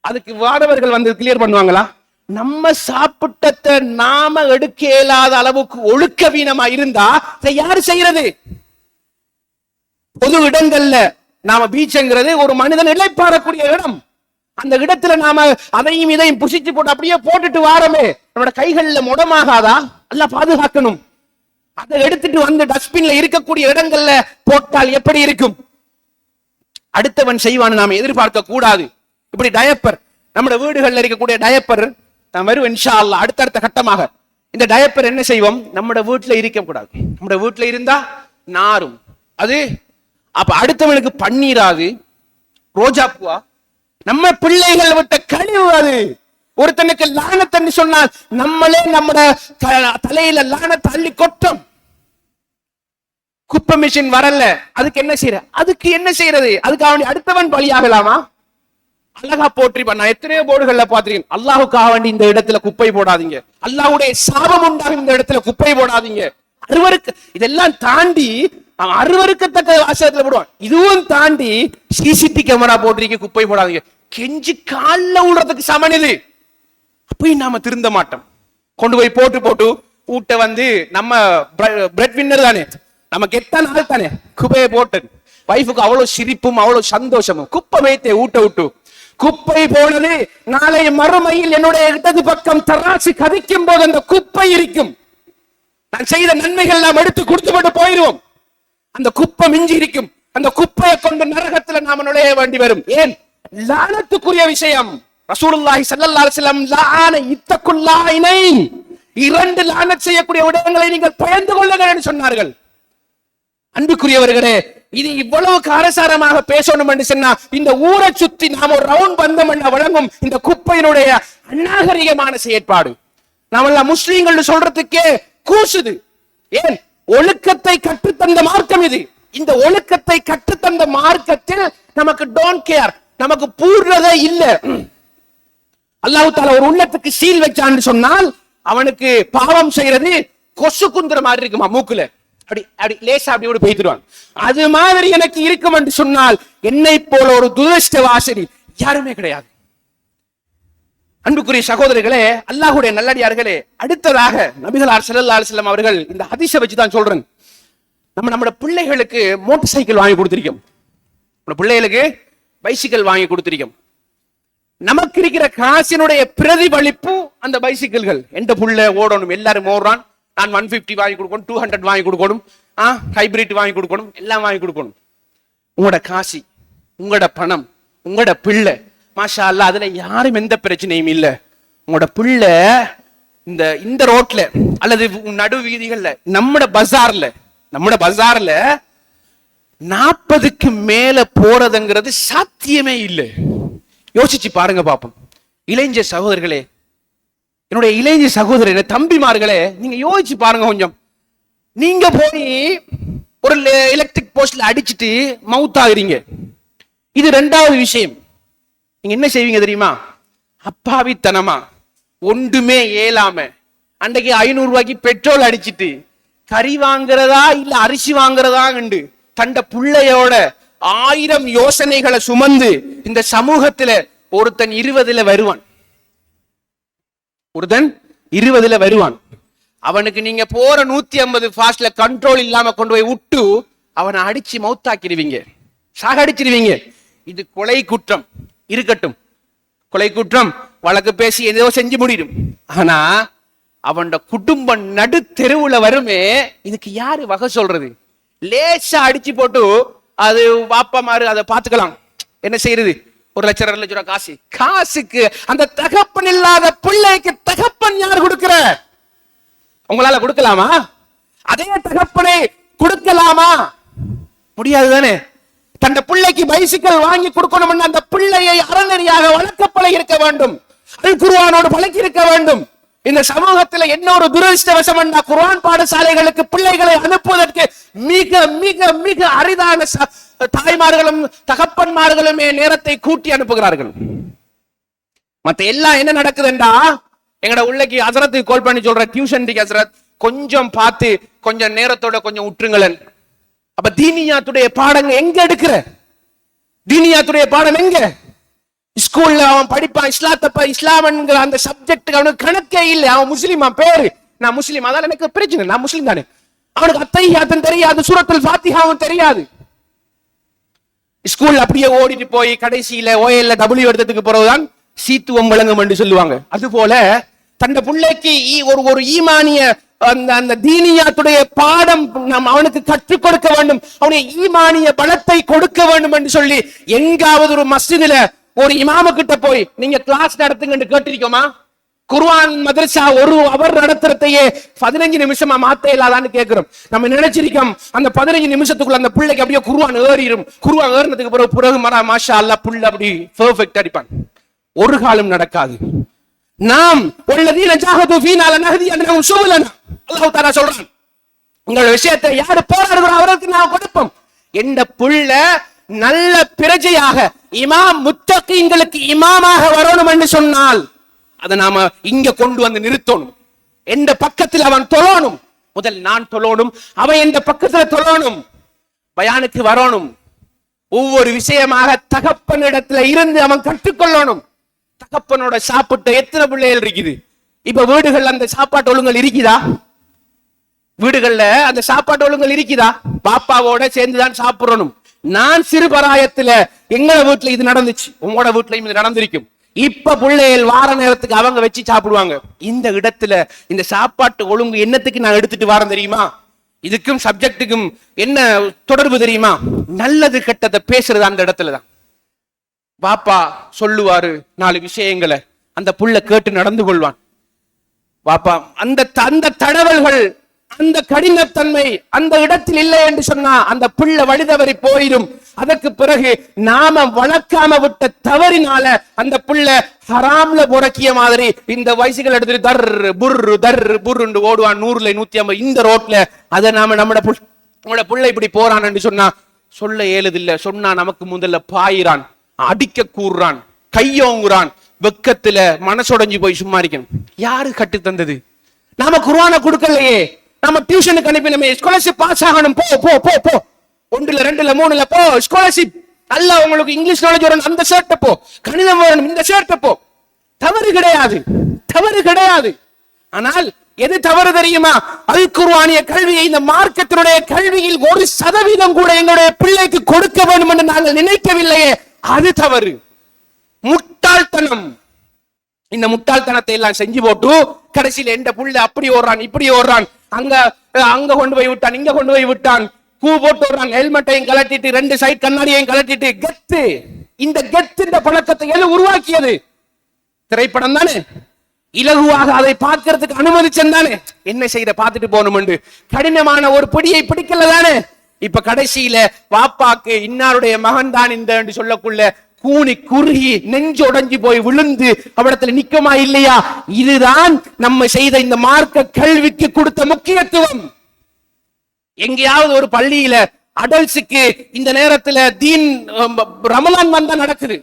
அதுக்கு வாடவர்கள் வந்து கிளியர் பண்ணுவாங்களா? நம்ம சாப்பிட்டதை நாம எடுக்க இயலாத அளவுக்கு ஒழுக்க வீணமா இருந்தா யாரு செய்யறது? பொது இடங்கள்ல நாம பீச்ங்கிறது ஒரு மனிதன் இளைப்பாறக்கூடிய இடம். அந்த இடத்துல நாம அதையும் இதையும் புசிச்சு போட்டு அப்படியே போட்டுட்டு வாரமே, நம்மளோட கைகள்ல முடமாகாதா? எல்லாம் பாதுகாக்கணும். அதை எடுத்துட்டு வந்து டஸ்ட்பின்ல இருக்கக்கூடிய இடங்கள்ல போட்டால் எப்படி இருக்கும்? அடுத்தவன் செய்வான்னு நாம எதிர்பார்க்க கூடாது. இப்படி டயப்பர், நம்ம வீடுகள்ல இருக்கக்கூடிய டயப்பர் நான் வருவேன் இன்ஷா அல்லாஹ் அடுத்தடுத்த கட்டமாக. இந்த டயப்பர் என்ன செய்வோம்? நம்ம வீட்டுல இருக்க கூடாது. நம்ம வீட்டுல இருந்தா நாரும் அது. அப்ப அடுத்தவனுக்கு பன்னீராது, ரோஜா பூவா, நம்ம பிள்ளைகள் விட்ட கழிவு அது. ஒருத்தனுக்கு லானத்தன்னு சொன்னால் நம்மளே நம்ம தலையில லானத்தை அள்ளி கொட்டும். குப்பை மிஷின் வரல, அதுக்கு என்ன செய்யற? அதுக்கு என்ன செய்யறது? அதுக்கு அவன் அடுத்தவன் பலியாகலாமா? அழகா போற்றி பண்ண எத்தனையோ போர்டுகள்ல பாத்திருக்கேன், அல்லாஹுக்காக வேண்டி இந்த இடத்துல குப்பை போடாதீங்க, அல்லாஹ்வுடைய சாபம் உண்டாகும் இந்த இடத்துல குப்பை போடாதீங்க. அருவருக்கு இதெல்லாம் தாண்டி அருவருக்கத்தக்க வாசகத்துல போடுவான். இதுவும் தாண்டி சிசிடி கேமரா போட்டிருக்க குப்பை போடாதீங்க, கெஞ்சி கால்ல விடுறதுக்கு சமன் இது. அப்பயும் நாம திருந்த மாட்டோம். கொண்டு போய் போட்டு போட்டு ஊட்ட வந்து நம்ம பிரெட் வின்னர் தானே, நமக்கு எத்தனை நாள் தானே குப்பையை போட்டு வைஃபுக்கு அவ்வளவு சிரிப்பும் அவ்வளவு சந்தோஷமும். குப்பை வைத்தே ஊட்ட விட்டு குப்பை போனது நாளைய மறுமையில் என்னுடைய இடது பக்கம் தராசு கதிக்கும் போது அந்த குப்பை இருக்கும். நான் செய்த நன்மைகள் நாம் எடுத்து கொடுத்துவிட்டு போயிடுவோம். அந்த குப்பை மிஞ்சி இருக்கும். அந்த குப்பையை கொண்டு நரகத்துல நாம நுழைய வேண்டி வரும். ஏன்? லானத்துக்குரிய விஷயம். ரசூலுல்லாஹி ஸல்லல்லாஹு அலைஹி வஸல்லம் லான இத்தகுல்லாஹினைன், இரண்டு லானத் செய்யக்கூடிய விடயங்களை நீங்கள் பயந்து கொள்ளுங்கள் என்று சொன்னார்கள். அன்புக்குரியவர்களே, இது இவ்வளவு காரசாரமாக பேசணும் என்று சொன்னா இந்த ஊரை சுத்தி நாம ஒரு ரவுண்ட் பந்தம் பண்ண வழங்கும் இந்த குப்பையினுடைய அநாகரிகமான செயற்பாடு நாமெல்லாம் முஸ்லீம்கள் சொல்றதுக்கே கூசுது. ஏன்? ஒழுக்கத்தை கற்றுத்தந்த மார்க்கம் இது. இந்த ஒழுக்கத்தை கற்றுத்தந்த மார்க்கத்தில் நமக்கு டோன்ட் கேர், நமக்கு பூர்ணதை இல்ல. அல்லாஹ் தஆலா ஒரு உள்ளத்துக்கு சீல் வச்சான்னு சொன்னால் அவனுக்கு பாவம் செய்யறது கொசு குந்துற மாதிரி இருக்குமா மூக்குல, அப்படி அப்படி லேசா அப்படி கூட பேய்த்துடுவான். அது மாதிரி எனக்கு இருக்கும் என்று சொன்னால் என்னை போல ஒரு துரஷ்டவாசரி யாருமே கிடையாது. அன்புக்குரிய சகோதரர்களே, அல்லாஹ்வுடைய நல்லடியார்களே, அடுத்ததாக நபிகளார் ஸல்லல்லாஹு அலைஹி வஸல்லம் அவர்கள் இந்த ஹதீஸை வச்சு தான் சொல்றேன். நம்ம பிள்ளைகளுக்கு மோட்டார் சைக்கிள் வாங்கி கொடுத்திருக்கோம், நம்ம பிள்ளைகளுக்கு பைசிக்கிள் வாங்கி கொடுத்திருக்கோம். நமக்கு இருக்கிற காசினுடைய பிரதிபலிப்பு அந்த பைசிக்கிள்கள். எந்த புள்ள ஓடணும், எல்லாரும் ஓடுறான், நான் 150 வாங்கி கொடுக்கணும், 200 வாங்கி கொடுக்கணும், ஹைபிரிட் வாங்கி கொடுக்கணும், எல்லாம் வாங்கி கொடுக்கணும். உங்களோட காசி, உங்களோட பணம், உங்களோட பிள்ளை, மாஷா அல்லாஹ், அதுல யாரும் எந்த பிரச்சனையும் இல்ல. உங்களோட பிள்ளை இந்த ரோட்ல அல்லது நடு வீதிகள்ல நம்மட பஜார்ல 40க்கு மேல போறதுங்கிறது சாத்தியமே இல்லை. யோசிச்சு பாருங்க பாப்போம். இளைஞ சகோதரர்களே, என்னுடைய இளைஞ சகோதரர் தம்பிமார்களே, நீங்க யோசிச்சு பாருங்க கொஞ்சம். நீங்க போய் ஒரு எலக்ட்ரிக் போஸ்ட்ல அடிச்சுட்டு மவுத் ஆகுறீங்க, இது ரெண்டாவது விஷயம். நீங்க என்ன செய்வீங்க தெரியுமா? அப்பாவித்தனமா ஒன்றுமே ஏலாம அன்றைக்கு 500 ரூபாய்க்கு பெட்ரோல் அடிச்சிட்டு கறி வாங்குறதா இல்ல அரிசி வாங்குறதா கண்டு தண்ட புள்ளையோட 1000 யோசனைகளை சுமந்து இந்த சமூகத்துல ஒருத்தன் 20ல வருவான். ஒருத்தன் 20ல வருவான். அவனுக்கு நீங்க போற 150 ஃபாஸ்ட்ல கண்ட்ரோல் இல்லாம கொண்டு போய் விட்டு அவனை அடிச்சு மௌத்தாக்கிடுவீங்க, சாகடிச்சிருவீங்க. இது கொலை குற்றம். இருக்கட்டும், கொலை குற்றம் வழக்கு பேசி ஏதோ செஞ்சு முடியும். ஆனா அவன் குடும்பம் நடு தெருவுல வருமே, இதுக்கு யாரு வகை சொல்றது? லேசா அடிச்சு போட்டு அது பாப்பா மாறு அதை பாத்துக்கலாம். என்ன செய்யறது? 1,00,000 2,00,000 ரூபாய் காசுக்கு அந்த தகப்பன் இல்லாத பிள்ளைக்கு தகப்பன் யார் கொடுக்கிற? உங்களால கொடுக்கலாமா? அதே தகப்பனை கொடுக்கலாமா? முடியாது தானே. தன் பிள்ளைக்கு பைசிக்கல் வாங்கி கொடுக்கணும், அந்த பிள்ளையை அறநெறியாக வளர்க்கப்பட இருக்க வேண்டும், அல் குர்ஆனோடு பழக்கி இருக்க வேண்டும். இந்த சமூகத்தில் என்ன ஒரு துரதிர்ஷ்டவசம், குர்ஆன் பாடசாலைகளுக்கு பிள்ளைகளை அனுப்புவதற்கு மிக மிக மிக அரிதான தாய்மார்களும் தகப்பன்மார்களுமே நேரத்தை கூட்டி அனுப்புகிறார்கள். மத்த எல்லாம் என்ன நடக்குதுண்டா, எங்கட உள்ளக்கு ஹசரத்துக்கு கால் பண்ணி சொல்ற, டியூஷன் ஹசரத் கொஞ்சம் பார்த்து கொஞ்சம் நேரத்தோட கொஞ்சம் விட்டுருங்களேன். அப்ப தீனியாத்துடைய பாடங்க எங்க எடுக்கிற? தீனியாத்துடைய பாடம் எங்க? ஸ்கூல்ல அவன் படிப்பான் இஸ்லாத்தப்ப, இஸ்லாம் என்கிற அந்த சப்ஜெக்ட் அவனுக்கு கணக்கே இல்லை. அவன் முஸ்லீமா பேரு, நான் முஸ்லீம், அதால எனக்கு பிரச்சனை, நான் முஸ்லீம் தானே. அவனுக்கு அத்தையாத்தும் தெரியாது, சூரத்துல் ஃபாத்திஹாவும் தெரியாது. ஸ்கூல்ல அப்படியே ஓடிட்டு போய் கடைசியில ஓஎல்ல டபிள்யூ எடுத்ததுக்கு பிறகுதான் சீத்துவம் வழங்கும் என்று சொல்லுவாங்க. அது போல தந்த பிள்ளைக்கு ஒரு ஈமானிய அந்த தீனியாத்துடைய பாடம் நாம் அவனுக்கு கற்றுக் கொடுக்க வேண்டும், அவனுடைய ஈமானிய பலத்தை கொடுக்க வேண்டும் என்று சொல்லி எங்காவது ஒரு மஸ்ஜிதுல ஒரு இமாமு கிட்ட போய் நீங்க கிளாஸ் நடத்துங்கன்னு கேட்டிருக்கோமா? குர்ஆன் மதரசா ஒரு அவர் நடத்துறதையே 15 நிமிஷமா மாத்த இல்லாதான்னு கேட்கிறோம். நம்ம நினைச்சிருக்கோம் அந்த 15 நிமிஷத்துக்குள்ள அந்த பிள்ளைக்கு அப்படியே குர்ஆன் ஏறிடும். குர்ஆன் ஏறினதுக்கு பிறகு மாஷா அல்லாஹ் புள்ள அப்படி பெர்ஃபெக்ட் அடிப்பான். ஒரு காலம் நடக்காது. நாம் வல்லதீன ஜாஹது ஃபீனா லனஹ்தியன்னஹும் சுபுலனா, அல்லாஹ் தஆலா சொல்றான், உங்கள் விஷயத்தை யாரு போராடுகிறாரோ அவருக்கு நான் கொடுப்போம். எந்த புள்ள நல்ல பிரஜையாக இமாம் முத்தகீங்களுக்கு இமாமாக வரணும் என்று சொன்னால் அதை நாம இங்க கொண்டு வந்து நிறுத்தணும். எந்த பக்கத்தில் அவன் தொழணும், முதல் நான் தொழணும், அவன் எந்த பக்கத்தில் தொழணும், பயானுக்கு வரணும். ஒவ்வொரு விஷயமாக தகப்பனிடத்துல இருந்து அவன் கற்றுக்கொள்ளணும். தகப்பனோட சாப்பிட்ட எத்தனை பிள்ளைகள் இருக்குது? இப்ப வீடுகள்ல அந்த சாப்பாட்டு ஒழுங்கல் இருக்குதா? வீடுகள்ல அந்த சாப்பாட்டு ஒழுங்கல் இருக்குதா? பாப்பாவோட சேர்ந்துதான் சாப்பிடணும். நான் சிறுபராயத்துல எங்கள வீட்டுல இது நடந்துச்சு, உங்களோட வீட்டுலயும் இது நடந்திருக்கும். இப்ப பிள்ளைகள் வார நேரத்துக்கு அவங்க வச்சு சாப்பிடுவாங்க. இந்த இடத்துல இந்த சாப்பாட்டு ஒழுங்கு என்னத்துக்கு நான் எடுத்துட்டு வரேன் தெரியுமா? இதுக்கும் சப்ஜெக்டுக்கும் என்ன தொடர்பு தெரியுமா? நல்லது கெட்டதை பேசுறது அந்த இடத்துலதான். பாப்பா சொல்லுவாரு 4 விஷயங்களை, அந்த புள்ள கேட்டு நடந்து கொள்வான். பாப்பா அந்த தடவல்கள், அந்த கடினத்தன்மை அந்த இடத்தில் இல்லை என்று சொன்னா அந்த புள்ள வழிதவறி போயிடும். அதற்கு பிறகு நாம வளர்க்காம விட்ட தவறினால அந்த புள்ள ஹராம்ல புறக்கிய மாதிரி இந்த வயசுகள் எடுத்துட்டு தர் புர்ரு ஓடுவான் 100ல 150 இந்த ரோட்ல. அதை நாம நம்மளோட புள்ள இப்படி போறான் என்று சொன்னா சொல்ல ஏழுதில்லை. சொன்னா நமக்கு முதல்ல பாயிறான், அடிக்க கூறுறான், கையோங்குறான், வெக்கத்துல மனசுடைஞ்சு போய் சும்மா இருக்கணும். யாரு கட்டு தந்தது? நாம குர்ஆனை கொடுக்கலையே. நம்ம டியூஷனுக்கு அனுப்பினமே, ஸ்காலர்ஷிப் பாஸ் ஆகணும், போ போ போ போ 1ல 2ல 3ல போ ஸ்காலர்ஷிப், அல்ல உங்களுக்கு இங்கிலீஷ் நாலேஜ் வரணும், அந்த ஷர்ட் போ, கணிதம் வரணும், இந்த ஷர்ட் போ. தவறு கிடையாது, தவறு கிடையாது. ஆனால் எது தவறு தெரியுமா? அல் குர்ஆனிய கல்வியை, இந்த மார்க்கத்தினுடைய கல்வியில் 1% கூட எங்களுடைய பிள்ளைக்கு கொடுக்க வேண்டும் என்று நாங்கள் நினைக்கவில்லையே, அது தவறு, முட்டாள்தனம். இந்த முட்டாள்தனத்தை எல்லாம் செஞ்சு போட்டு கடைசியில் எந்த புள்ள அப்படி ஓடுறான் இப்படி ஓடுறான், அங்க கொண்டு போய் விட்டான், இங்க கொண்டு போய் விட்டான், பூ போட்டு ஓடுறான், ஹெல்மெட்டையும் கலட்டிட்டு 2 சைட் கண்ணாடியையும் கலட்டிட்டு கெத்து. இந்த கெத்து பழக்கத்தை எது உருவாக்கியது? திரைப்படம் தானே. இலகுவாக அதை பார்க்கறதுக்கு அனுமதிச்சன் தானே. என்ன செய்யற பார்த்துட்டு போகணும் என்று கடினமான ஒரு பிடியை பிடிக்கல தானே. இப்ப கடைசியில வாப்பாக்கு இன்னாருடைய மகன் தான் இந்த என்று சொல்லக்குள்ள கூனி குறுகி நெஞ்சு உடைஞ்சு போய் விழுந்து அவடத்துல நிக்கமா இல்லையா? இதுதான் நம்ம செய்த இந்த மார்க்க கல்விக்கு கொடுத்த முக்கியத்துவம். எங்கேயாவது ஒரு பள்ளியில அடல்ட்ஸுக்கு இந்த நேரத்துல தீன் ரமலான் வந்தா நடக்குது.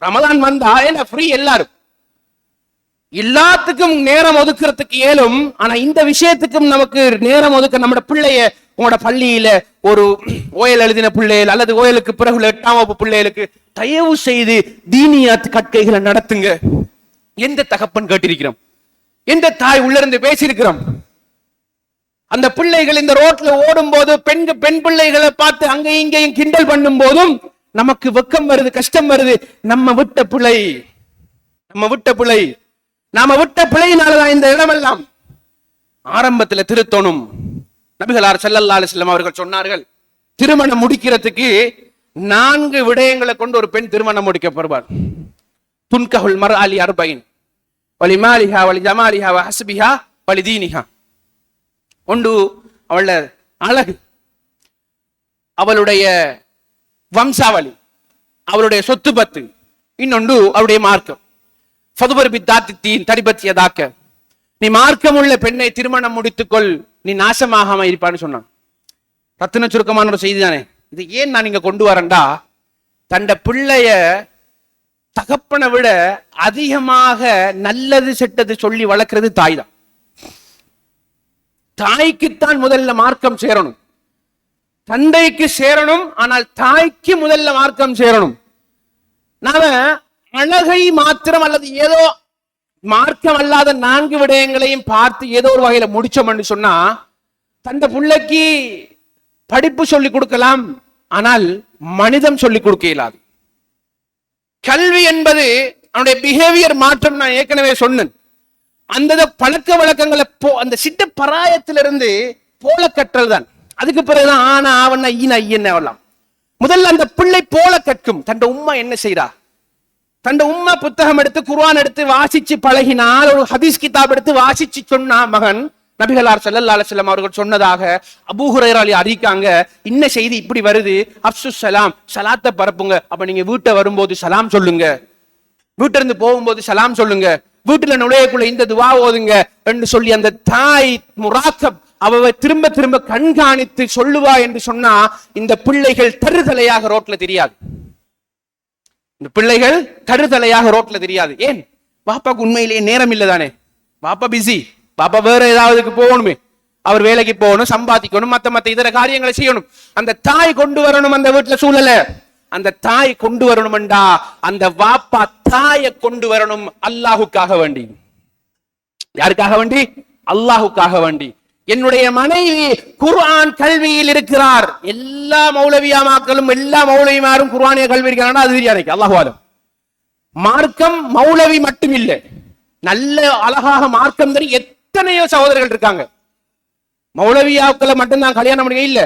ரமலான் வந்தா என்ன ஃப்ரீ, எல்லாத்துக்கும் நேரம் ஒதுக்குறதுக்கு இயலும். ஆனா இந்த விஷயத்துக்கும் நமக்கு நேரம் ஒதுக்க நம்ம பிள்ளைய உங்களோட பள்ளியில ஒரு ஓயல் எழுதின பிள்ளைகள் அல்லது ஓயலுக்கு பிறகு 8ஆம் வகுப்பு பிள்ளைகளுக்கு தயவு செய்து தீனியாத் கற்கைகளை நடத்துங்க. எந்த தகப்பன் கேட்டிருக்கிறோம்? எந்த தாய் உள்ள இருந்து பேசியிருக்கிறோம்? அந்த பிள்ளைகள் இந்த ரோட்ல ஓடும் போது பெண் பிள்ளைகளை பார்த்து அங்கேயும் இங்கேயும் கிண்டல் பண்ணும் போதும் நமக்கு வெக்கம் வருது, கஷ்டம் வருது. நம்ம விட்ட பிழை, நாம விட்ட பிழையினாலதான் இந்த இடமெல்லாம். ஆரம்பத்துல திருத்தணும். நபிகளார் ஸல்லல்லாஹு அலைஹி வஸல்லம் அவர்கள் சொன்னார்கள், திருமணம் முடிக்கிறதுக்கு 4 விடயங்களை கொண்டு ஒரு பெண் திருமணம் முடிக்கப்படுவார். துன்கஹுல் மர்அ லி அர்பைன் வலிமாலிஹா வலிஜமாலிஹா வஹஸ்பிஹா வலிதீனிஹா. ஒன்று அவள அழகு, அவளுடைய வம்சாவளி, அவளுடைய சொத்து பத்து. இன்னொன்று அவருடைய மார்க்கம். ஃபதுபர் பித்தாத்தின் தரிபத்தியதாக்க, நீ மார்க்கம் உள்ள பெண்ணை திருமணம் முடித்துக்கொள், நீ நாசமாகாம இருப்பான்னு சொன்னான். ரத்தின சுருக்கமான ஒரு செய்தி தானே இது. ஏன் நான் இங்க கொண்டு வரேன்டா, தண்ட பிள்ளைய தகப்பனை விட அதிகமாக நல்லது செட்டது சொல்லி வளர்க்கிறது தாய் தான். தாய்க்குத்தான் முதல்ல மார்க்கம் சேரணும், தந்தைக்கு சேரணும். ஆனால் தாய்க்கு முதல்ல மார்க்கம் சேரணும். நாம அழகை மாத்திரம் அல்லது ஏதோ மார்க்கம் அல்லாத 4 விடயங்களையும் பார்த்து ஏதோ ஒரு வகையில முடிச்சோம்னு சொன்னா, தந்த பிள்ளைக்கு படிப்பு சொல்லி கொடுக்கலாம், ஆனால் மனிதம் சொல்லி கொடுக்க இயலாது. கல்வி என்பது அவனுடைய பிஹேவியர் மாற்றம். நான் ஏற்கனவே சொன்னேன், அந்த பழக்க வழக்கங்களை அந்த சிட்ட பராயத்திலிருந்து போல கற்றல் தான். அதுக்கு பிறகுதான் ஆனா அவன் ஈன வரலாம். முதல்ல அந்த பிள்ளை போல கற்கும். தண்ட உம்மா என்ன செய்யறா, தண்ட உம்மா புத்தகம் எடுத்து குர்ஆன் எடுத்து வாசிச்சு பழகினால், ஒரு ஹதீஸ் கிதாப் எடுத்து வாசிச்சு சொன்னா மகன், நபிகளார் ஸல்லல்லாஹு அலைஹி வஸல்லம் அவர்கள் சொன்னதாக அபூ ஹுரைரா அறிவிக்காங்க, இன்ன செய்தி இப்படி வருது, அப்சுஸ் சலாம், சலாத்தை பரப்புங்க. அப்ப நீங்க வீட்டை வரும்போது சலாம் சொல்லுங்க, வீட்டில இருந்து போகும்போது சலாம் சொல்லுங்க, வீட்டுல நுழையக்குள்ள இந்த துவா ஓதுங்க என்று சொல்லி அந்த தாய் முராக்கப் அவ திரும்ப திரும்ப கண்காணித்து சொல்லுவா என்று சொன்னா, இந்த பிள்ளைகள் தருதலையாக ரோட்ல தெரியாது. இந்த பிள்ளைகள் தருதலையாக ரோட்ல தெரியாது. ஏன்? பாப்பாக்கு உண்மையிலேயே நேரம் இல்லதானே, பாப்பா பிஸி, பாப்பா வேற ஏதாவதுக்கு போகணுமே, அவர் வேலைக்கு போகணும், சம்பாதிக்கணும், மத்த இதர காரியங்களை செய்யணும். அந்த தாய் கொண்டு வரணும் அந்த வீட்டுல சூழல. அந்த தாய் கொண்டு வரணும்டா, அந்த வாப்பா தாயை கொண்டு வரணும் அல்லாஹுக்காக வேண்டி. யாருக்காக வேண்டி? அல்லாஹுக்காக வேண்டி. என்னுடைய மனைவி குர்ஆன் கல்வியில் இருக்கிறார். எல்லா மௌலவியாமாக்களும் எல்லா மௌலவிமாரும் குர்ஆனிய கல்வி இருக்கிறாங்கன்னா அது தெரியாது. அல்லாஹ்வாலம். மார்க்கம் மௌலவி மட்டும் இல்லை, நல்ல அழகாக மார்க்கம் தெரியும் எத்தனையோ சகோதரர்கள் இருக்காங்க. மௌலவியாக்களை மட்டும்தான் கல்யாணம் பண்ணிக்க இல்ல,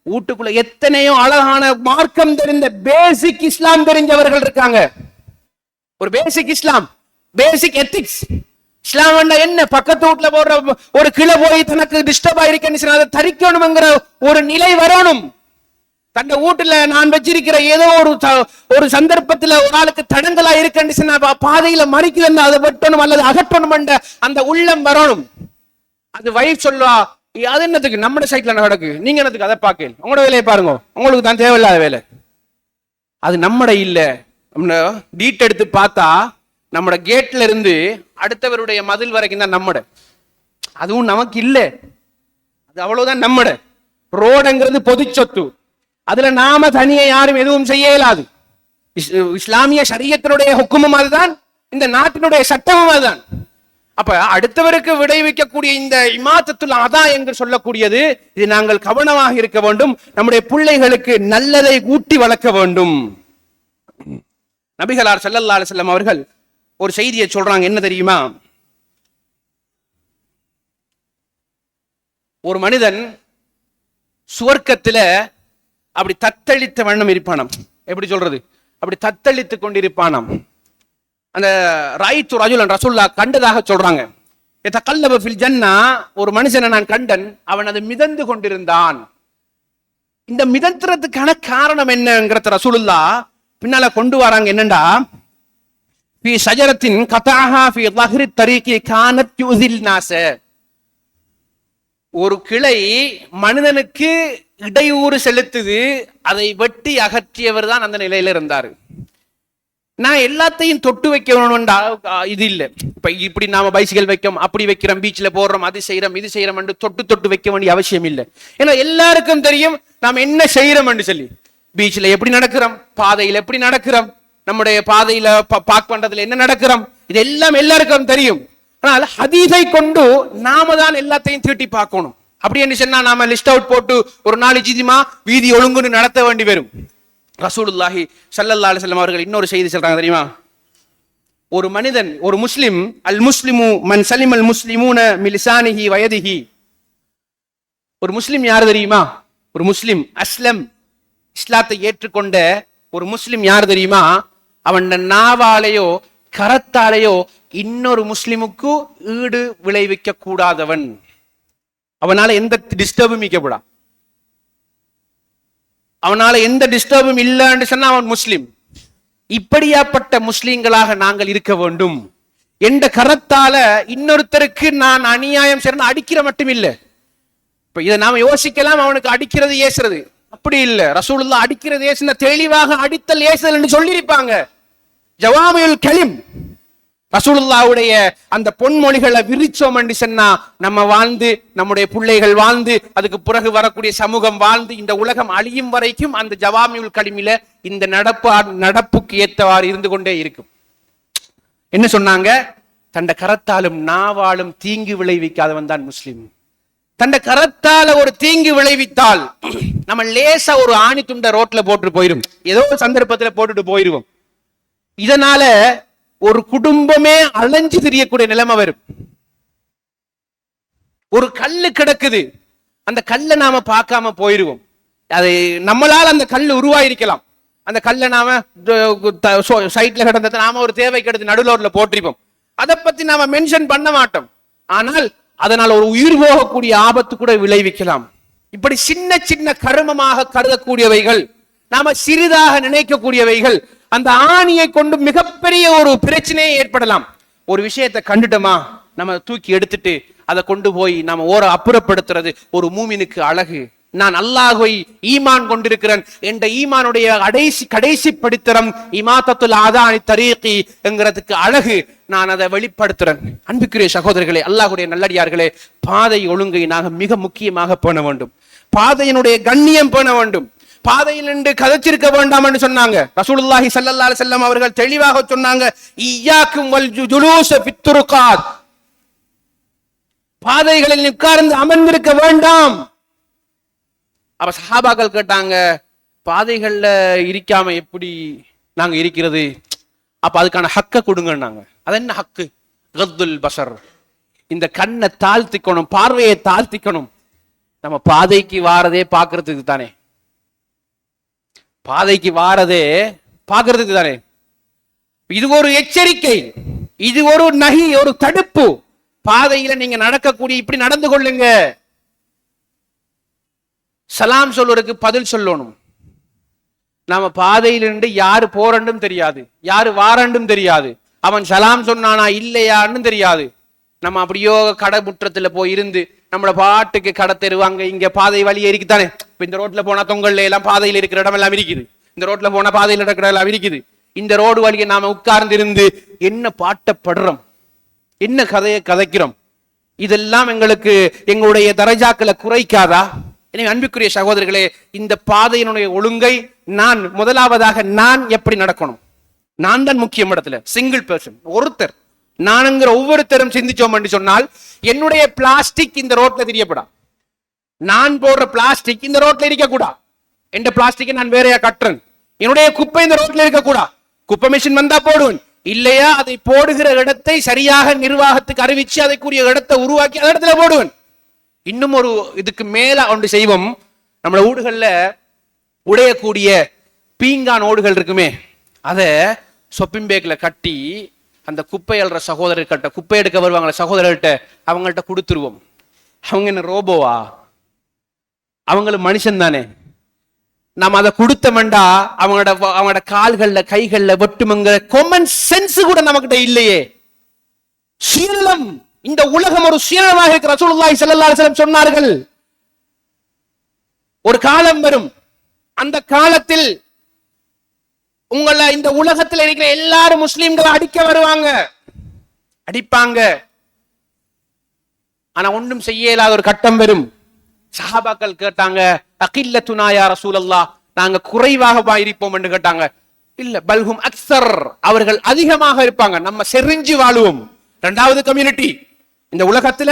வீட்டுக்குள்ள எத்தனையோ அழகான மார்க்கம் தெரிந்த பேசிக் இஸ்லாம் தெரிஞ்சவர்கள் இருக்காங்க. ஒரு பேசிக் இஸ்லாம், பேசிக் எத்திக்ஸ். இஸ்லாம் என்ன, பக்கத்து வீட்டுல போடுற ஒரு கிளை போய் தனக்கு டிஸ்டர்ப் ஆயிருக்கேன்னு அதை தரிக்கணும்ங்கிற ஒரு நிலை வரணும். தன் வீட்டுல நான் வச்சிருக்கிற ஏதோ ஒரு சந்தர்ப்பத்துல ஒரு ஆளுக்கு தடங்களா இருக்குன்னு பாதையில மறிக்குதுன்னு அதை வெட்டணும் அல்லது அகற்றணும் என்ற அந்த உள்ளம் வரணும். அது வைஃப் சொல்லுவா, அது என்னத்துக்கு நம்ம சைட்ல நடக்கு, நீங்க என்னத்துக்கு அதை பார்க்க, உங்களோட வேலையை பாருங்க, உங்களுக்கு தான் தேவையில்லாத வேலை. அது நம்மட இல்ல. டீட் எடுத்து பார்த்தா நம்மட கேட்ல இருந்து அடுத்தவருடைய மதில் வரைக்கும் தான் நம்மட. அதுவும் நமக்கு இல்ல, அது அவ்வளவுதான் நம்மட. ரோடுங்கிறது பொது சொத்து, அதுல நாம தனியே யாரும் எதுவும் செய்ய இயலாது. இஸ்லாமிய ஷரியத்தினுடைய ஹுக்குமும் அதுதான், இந்த நாட்டினுடைய சட்டமும் அதுதான். அப்ப அடுத்தவருக்கு விளைவிக்கக்கூடிய இந்த இமாத்தத்துல் அதா என்று சொல்லக்கூடியது, இது நாங்கள் கவனமாக இருக்க வேண்டும். நம்முடைய பிள்ளைகளுக்கு நல்லதை ஊட்டி வளர்க்க வேண்டும். நபிகளார் ஸல்லல்லாஹு அலைஹி வஸல்லம் அவர்கள் ஒரு செய்தியை சொல்றாங்க, என்ன தெரியுமா? ஒரு மனிதன் சுவர்க்கத்துல அப்படி தத்தளித்த வண்ணம் இருப்பானாம். எப்படி சொல்றது? அப்படி தத்தளித்து கொண்டிருப்பானாம். அந்த ராயித்து ரஜுலன் ரசூலுல்லாஹ் கண்டதாக சொல்றாங்க. யதகல்லபு ஃபில் ஜன்னா, ஒரு மனுஷனை நான் கண்டன், அவன் அது மிதந்து கொண்டிருந்தான். இந்த மிதத்துறதுக்கான காரணம் என்னங்கிறத ரசூலுல்லாஹ் பின்னால கொண்டு வராங்க. என்னண்டா, ஃபி ஷஜரத்தின் கதாஹா ஃபி ظஹரி தரீகி கானத் யுஸில் நாஸ, ஒரு கிளை மனிதனுக்கு இடையூறு செலுத்துது, அதை வெட்டி அகற்றியவர் தான் அந்த நிலையில இருந்தாரு. நான் எல்லாத்தையும் தொட்டு வைக்கணும்டா இது இல்லை. இப்ப இப்படி நாம பைசிக்கல் வைக்கோம், அப்படி வைக்கிறோம், பீச்ல போடுறோம், அது செய்யறோம், இது செய்யறோம் என்று தொட்டு தொட்டு வைக்க வேண்டிய அவசியம் இல்லை. ஏன்னா எல்லாருக்கும் தெரியும் நாம் என்ன செய்யறோம் என்று சொல்லி. பீச்ல எப்படி நடக்கிறோம், பாதையில எப்படி நடக்கிறோம், நம்முடைய பாதையில பார்க் பண்றதுல என்ன நடக்கிறோம், இது எல்லாம் எல்லாருக்கும் தெரியும். ஆனால் ஹதீஸை கொண்டு நாம தான் எல்லாத்தையும் தீட்டி பார்க்கணும். அப்படி என்று சொன்னா நாம லிஸ்ட் அவுட் போட்டு ஒரு நாள் ஜிதிமா வீதி ஒழுங்குன்னு நடத்த வேண்டி வரும். ரசூலுல்லாஹி ஸல்லல்லாஹு அலைஹி வஸல்லம் அவர்கள் இன்னொரு செய்தி சொல்றாங்க தெரியுமா? ஒரு மனிதன், ஒரு முஸ்லிம், அல் முஸ்லிமு மன் சலிமல் முஸ்லிமூன மின் லிசானிஹி வ யதிஹி. ஒரு முஸ்லிம் யார் தெரியுமா? ஒரு முஸ்லிம் அஸ்லம், இஸ்லாத்தை ஏற்றுக்கொண்ட ஒரு முஸ்லிம் யார் தெரியுமா? அவன் நாவாலேயோ கரத்தாலேயோ இன்னொரு முஸ்லிமுக்கு ஈடு விளைவிக்க கூடாதவன். அவனால எந்த டிஸ்டர்பும் இக்கப்படா, அவனால எந்த டிஸ்டர்பும் இல்லைன்னு சொன்னா அவன் முஸ்லிம். இப்படியாப்பட்ட முஸ்லிம்களாக நாங்கள் இருக்க வேண்டும். எந்த கரத்தால இன்னொருத்தருக்கு நான் அநியாயம் செய்யணும் அடிக்கிற மட்டும் இல்லை. இப்ப இதை நாம யோசிக்கலாம், அவனுக்கு அடிக்கிறது ஏசுறது அப்படி இல்லை. ரசூலுல்லாஹ் அடிக்கிறது ஏசுன தெளிவாக அடித்தல் ஏசுதல் என்று சொல்லியிருப்பாங்க. ஜவாமியுல் கலிம், ரசூலுல்லாஹ்வுடைய அந்த பொன்மொழிகளை விரிச்சோம் என்று சொன்னா நம்ம வாழ்ந்து, நம்முடைய பிள்ளைகள் வாழ்ந்து, அதுக்கு பிறகு வரக்கூடிய சமூகம் வாழ்ந்து, இந்த உலகம் அழியும் வரைக்கும் அந்த ஜவாமியுல் கலிமில இந்த நடப்புக்கு ஏற்றவாறு இருந்து கொண்டே இருக்கும். என்ன சொன்னாங்க? தண்ட கரத்தாலும் நாவாலும் தீங்கு விளைவிக்காதவன் தான் முஸ்லிம். தண்ட கரத்தால ஒரு தீங்கு விளைவித்தால் நம்ம லேசா ஒரு ஆணி துண்ட ரோட்ல போட்டு போயிரும், ஏதோ ஒரு சந்தர்ப்பத்தில் போட்டுட்டு போயிருவோம். இதனால ஒரு குடும்பமே அலைஞ்சு திரியக்கூடிய நிலைமை வரும். ஒரு கல்லு கிடக்குது, அந்த கல்லை நாம பார்க்காம போயிருவோம். அது நம்மளால அந்த கல்லு உருவாயிருக்கலாம். அந்த கல்லை நாம சைட்ல கிடந்தது நாம ஒரு தேவை கிடந்து நடுலோர்ல போட்டிருப்போம். அதை பத்தி நாம மென்ஷன் பண்ண மாட்டோம். ஆனால் அதனால் ஒரு உயிர் போகக்கூடிய ஆபத்து கூட விளைவிக்கலாம். இப்படி சின்ன சின்ன கருமமாக கருதக்கூடியவைகள், நாம சிறிதாக நினைக்கக்கூடியவைகள், அந்த ஆணியை கொண்டு மிகப்பெரிய ஒரு பிரச்சனையை ஏற்படலாம். ஒரு விஷயத்தை கண்டுட்டோமா, நம்ம தூக்கி எடுத்துட்டு அதை கொண்டு போய் நாம அப்புறப்படுத்துறது ஒரு மூமினுக்கு அழகு. நான் அல்லாஹ்வை ஈமான் கொண்டிருக்கிறேன் என்ற ஈமானுடைய கடைசி படித்தரம் இமாத்தத்துல் ஆதானி தரீகி என்கிறதுக்கு அழகு. நான் அதை வெளிப்படுத்துறேன். அன்புக்குரிய சகோதரர்களே, அல்லாஹ்வுடைய நல்லடியார்களே, பாதை ஒழுங்கை நாங்கள் மிக முக்கியமாக பேண வேண்டும். பாதையினுடைய கண்ணியம் பேண வேண்டும். பாதையில் நின்று கதைச்சிருக்க வேண்டாம் என்று சொன்னாங்க. ரசூலுல்லாஹி ஸல்லல்லாஹு அலைஹி வஸல்லம் அவர்கள் தெளிவாக சொன்னாங்க, இய்யாக்கும் வல் ஜுலூஸ ஃபித் துருகாத், பாதைகளில் உட்கார்ந்து அமர்ந்திருக்க வேண்டாம். அப்ப சஹாபாக்கள் கேட்டாங்க, பாதைகள்ல இருக்காம எப்படி நாங்க இருக்கிறது? அப்ப அதுக்கான ஹக்க கொடுங்கன்னாங்க. அது என்ன ஹக்கு? கத்துல் பஸர், இந்த கண்ணை தாழ்த்திக்கணும், பார்வையை தாழ்த்திக்கணும். நம்ம பாதைக்கு வாரதே பாக்குறதுக்கு தானே, பாதைக்கு வாரதே பாக்குறதுக்கு தானே. இது ஒரு எச்சரிக்கை, இது ஒரு நஹி, ஒரு தடுப்பு. பாதையில நீங்க நடக்கக்கூடிய இப்படி நடந்து கொள்ளுங்க. சலாம் சொல்வதற்கு பதில் சொல்லணும். நாம பாதையில் இருந்து யாரு போறண்டும் தெரியாது, யாரு வாரண்டும் தெரியாது, அவன் சலாம் சொன்னானா இல்லையான்னு தெரியாது. நம்ம அப்படியோ கடை முற்றத்துல போய் இருந்து நம்மளோட பாட்டுக்கு கடை தெருவாங்க, இங்க பாதை வழி இருக்குதானே. இப்ப இந்த ரோட்ல போனா தொங்கல்ல எல்லாம் பாதையில் இருக்கிற இடம் எல்லாம் இருக்குது, இந்த ரோட்ல போனா பாதையில் இருக்கிற எல்லாம் இருக்குது. இந்த ரோடு வழியை நாம உட்கார்ந்து இருந்து என்ன பாட்டப்படுறோம், என்ன கதையை கதைக்கிறோம், இதெல்லாம் எங்களுக்கு எங்களுடைய தரஜாக்களை குறைக்காதா? எனவே அன்புக்குரிய சகோதரர்களே, இந்த பாதையினுடைய ஒழுங்கை நான் முதலாவதாக நான் எப்படி நடக்கணும், நான் தான் முக்கியம் இடத்துல. சிங்கிள் பர்சன், ஒருத்தர், நானுங்கிற ஒவ்வொருத்தரும் சிந்திச்சோம் என்று சொன்னால் என்னுடைய பிளாஸ்டிக் இந்த ரோட்ல தெரியப்படா, நான் போடுற பிளாஸ்டிக் இந்த ரோட்ல இருக்கக்கூடா, எந்த பிளாஸ்டிக்கை நான் வேறையா கட்டுறேன், என்னுடைய குப்பை இந்த ரோட்ல இருக்கக்கூடா. குப்பை மிஷின் வந்தா போடுவேன், இல்லையா அதை போடுகிற இடத்தை சரியாக நிர்வாகத்துக்கு அறிவிச்சு அதைக்குரிய இடத்தை உருவாக்கி அந்த இடத்துல போடுவேன். இன்னும் ஒரு இதுக்கு மேல ஒன்று செய்வோம். நம்மள ஊடுகள்ல உடையக்கூடிய பீங்கான் ஓடுகள் இருக்குமே, அதை சொப்பிங் பேக்ல கட்டி அந்த குப்பை அல்ற சகோதரர்கிட்ட, குப்பை எடுக்க வருவாங்கள சகோதரர்கிட்ட, அவங்கள்ட்ட கொடுத்துருவோம். அவங்க என்ன ரோபோவா? அவங்களும் மனுஷன் தானே. நம்ம அதை கொடுத்தமெண்டா அவங்களோட கால்கள்ல கைகள்ல வெட்டுமங்கிற காமன் சென்ஸ் கூட நமக்கிட்ட இல்லையே. சுயநலம், இந்த உலகம் ஒரு சுயநலமாக இருக்கிற ரசூலுல்லாஹி ஸல்லல்லாஹு அலைஹி வஸல்லம் சொன்னார்கள், ஒரு காலம் வரும், அந்த காலத்தில் உங்களை இந்த உலகத்தில் இருக்கிற எல்லாரும் முஸ்லிம்களை அடிக்க வருவாங்க, அடிப்பாங்க. ஆனா ஒன்றும் செய்ய இயலாத ஒரு கட்டம் வரும். சஹாபாக்கள் கேட்டாங்க, அகில்லத்துனா யா ரசூலல்லாஹ், நாங்க குறைவாக இருப்போம் என்று கேட்டாங்க. இல்ல, பல்ஹும் அக்ஸர், அவர்கள் அதிகமாக இருப்பாங்க, நம்ம செறிஞ்சு வாழுவோம். இரண்டாவது கம்யூனிட்டி இந்த உலகத்துல